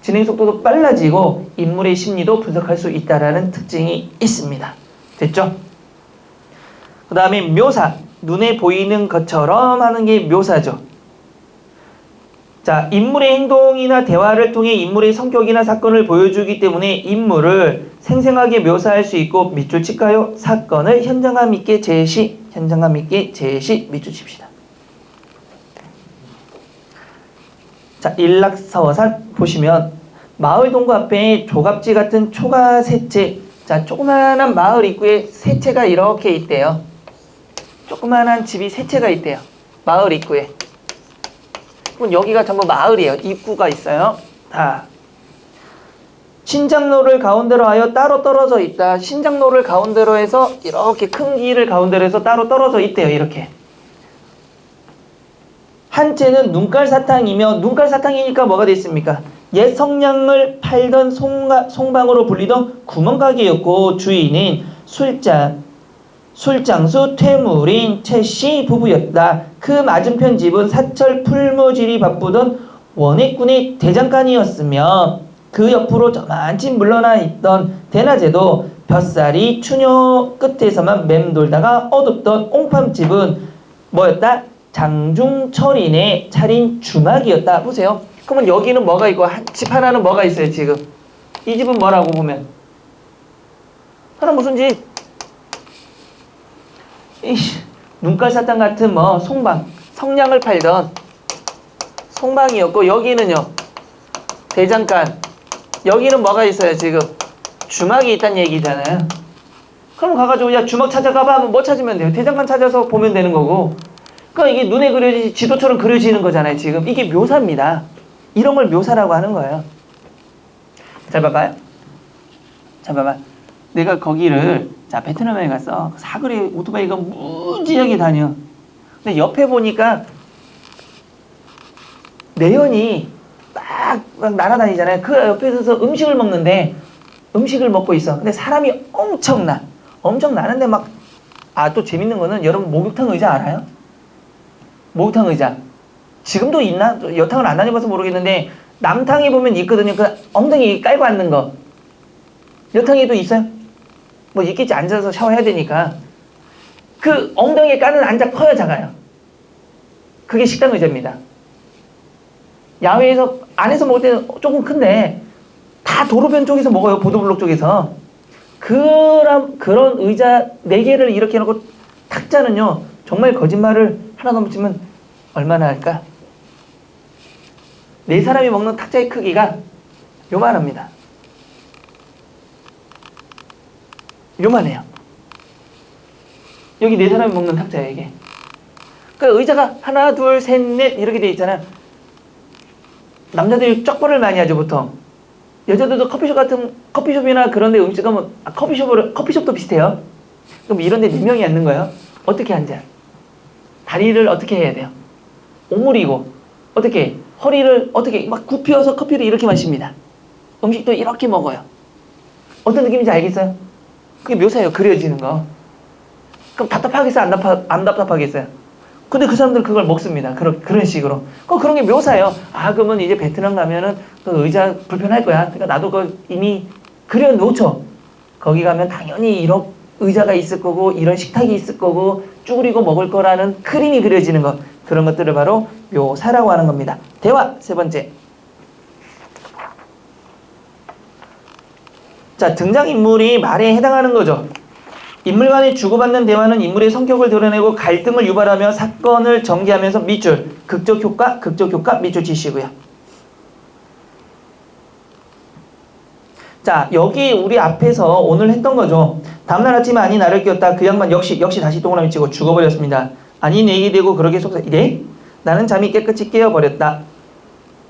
진행 속도도 빨라지고 인물의 심리도 분석할 수 있다는 특징이 있습니다. 됐죠? 그 다음에 묘사. 눈에 보이는 것처럼 하는 게 묘사죠. 자, 인물의 행동이나 대화를 통해 인물의 성격이나 사건을 보여주기 때문에 인물을 생생하게 묘사할 수 있고 밑줄 칠까요? 사건을 현장감 있게 제시, 밑줄 칩시다. 자, 일락서산 보시면 마을 동구 앞에 조갑지 같은 초가 세채. 자, 조그마한 마을 입구에 세채가 이렇게 있대요. 조그마한 집이 세 채가 있대요. 마을 입구에. 그럼 여기가 전부 마을이에요. 입구가 있어요. 다. 신장로를 가운데로 하여 따로 떨어져 있다. 신장로를 가운데로 해서 이렇게 큰 길을 가운데로 해서 따로 떨어져 있대요. 이렇게. 한째는 눈깔사탕이며, 눈깔사탕이니까 뭐가 됐습니까? 옛 성냥을 팔던 송방으로 불리던 구멍가게였고 주인은 술장수 퇴물인 최씨 부부였다. 그 맞은편 집은 사철 풀무질이 바쁘던 원액군의 대장간이었으며 그 옆으로 저만치 물러나 있던 대낮에도 벼살이 추녀 끝에서만 맴돌다가 어둡던 옹팜집은 뭐였다? 장중철인의 차린 주막이었다. 보세요. 그러면 여기는 뭐가 있고 집 하나는 뭐가 있어요 지금? 이 집은 뭐라고 보면? 하나 무슨 집? 눈깔사탕 같은 뭐 송방, 성냥을 팔던 송방이었고 여기는요 대장간. 여기는 뭐가 있어요 지금? 주막이 있다는 얘기잖아요. 그럼 가가지고 야 주막 찾아가봐 하면 뭐 찾으면 돼요? 대장간 찾아서 보면 되는 거고. 그러니까 이게 눈에 그려지 지도처럼 그려지는 거잖아요 지금. 이게 묘사입니다. 이런 걸 묘사라고 하는 거예요. 잘 봐봐요. 잘 봐봐. 내가 거기를 자 베트남에 갔어. 사거리 오토바이가 무지하게 다녀. 근데 옆에 보니까 매연이 막 날아다니잖아요. 그 옆에 서서 음식을 먹는데 음식을 먹고 있어. 근데 사람이 엄청나. 엄청 나는데 막 또 재밌는 거는 여러분 목욕탕 의자 알아요? 목욕탕 의자. 지금도 있나? 여탕을 안 다녀봐서 모르겠는데 남탕에 보면 있거든요. 그 엉덩이 깔고 앉는 거. 여탕에도 있어요? 뭐 있겠지. 앉아서 샤워해야 되니까. 그 엉덩이에 까는 앉아 커요 작아요? 그게 식당 의자입니다. 야외에서 안에서 먹을 때는 조금 큰데 다 도로변 쪽에서 먹어요. 보도블록 쪽에서. 그런 의자 4개를 이렇게 해놓고 탁자는요 정말 거짓말을 하나 넘치면 얼마나 할까? 4사람이 먹는 탁자의 크기가 요만합니다. 요만해요. 여기 4사람이 먹는 탁자예요 이게. 그러니까 의자가 하나 둘 셋 넷 이렇게 돼 있잖아. 남자들이 쩍벌을 많이 하죠 보통. 여자들도 커피숍이나 그런 데 음식 가면 커피숍도 비슷해요. 그럼 이런 데 4명이 앉는 거예요. 어떻게 앉아? 다리를 어떻게 해야 돼요? 오므리고 어떻게 해? 허리를 어떻게 막 굽혀서 커피를 이렇게 마십니다. 음식도 이렇게 먹어요. 어떤 느낌인지 알겠어요? 그게 묘사예요. 그려지는 거. 그럼 답답하겠어요? 안 답답하겠어요? 근데 그 사람들은 그걸 먹습니다. 그런 식으로. 그런 게 묘사예요. 그러면 이제 베트남 가면은 그 의자 불편할 거야. 그러니까 나도 이미 그려놓죠. 거기 가면 당연히 이런 의자가 있을 거고, 이런 식탁이 있을 거고, 쭈그리고 먹을 거라는 그림이 그려지는 것. 그런 것들을 바로 묘사라고 하는 겁니다. 대화, 3번째. 자, 등장인물이 말에 해당하는 거죠. 인물 간의 주고받는 대화는 인물의 성격을 드러내고 갈등을 유발하며 사건을 전개하면서 밑줄, 극적 효과, 밑줄 치시고요. 자, 여기 우리 앞에서 오늘 했던 거죠. 다음날 아침에 아니 나를 깨웠다. 그 양반 역시 다시 동그라미 치고 죽어버렸습니다. 아니 내게 되고 그러게 속삭. 네? 나는 잠이 깨끗이 깨어버렸다.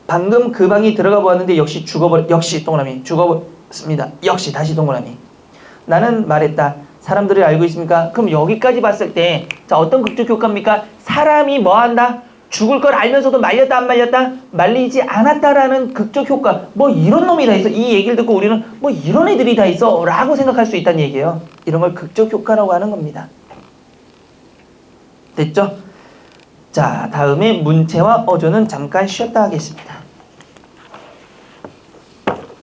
방금 그 방이 들어가 보았는데 역시 동그라미 죽어버렸습니다. 역시 다시 동그라미. 나는 말했다. 사람들을 알고 있습니까? 그럼 여기까지 봤을 때 자 어떤 극적 효과입니까? 사람이 뭐 한다? 죽을 걸 알면서도 말렸다 안 말렸다? 말리지 않았다라는 극적 효과. 뭐 이런 놈이 다 있어. 이 얘기를 듣고 우리는 뭐 이런 애들이 다 있어 라고 생각할 수 있다는 얘기예요. 이런 걸 극적 효과라고 하는 겁니다. 됐죠? 자, 다음에 문체와 어조는 잠깐 쉬었다 하겠습니다.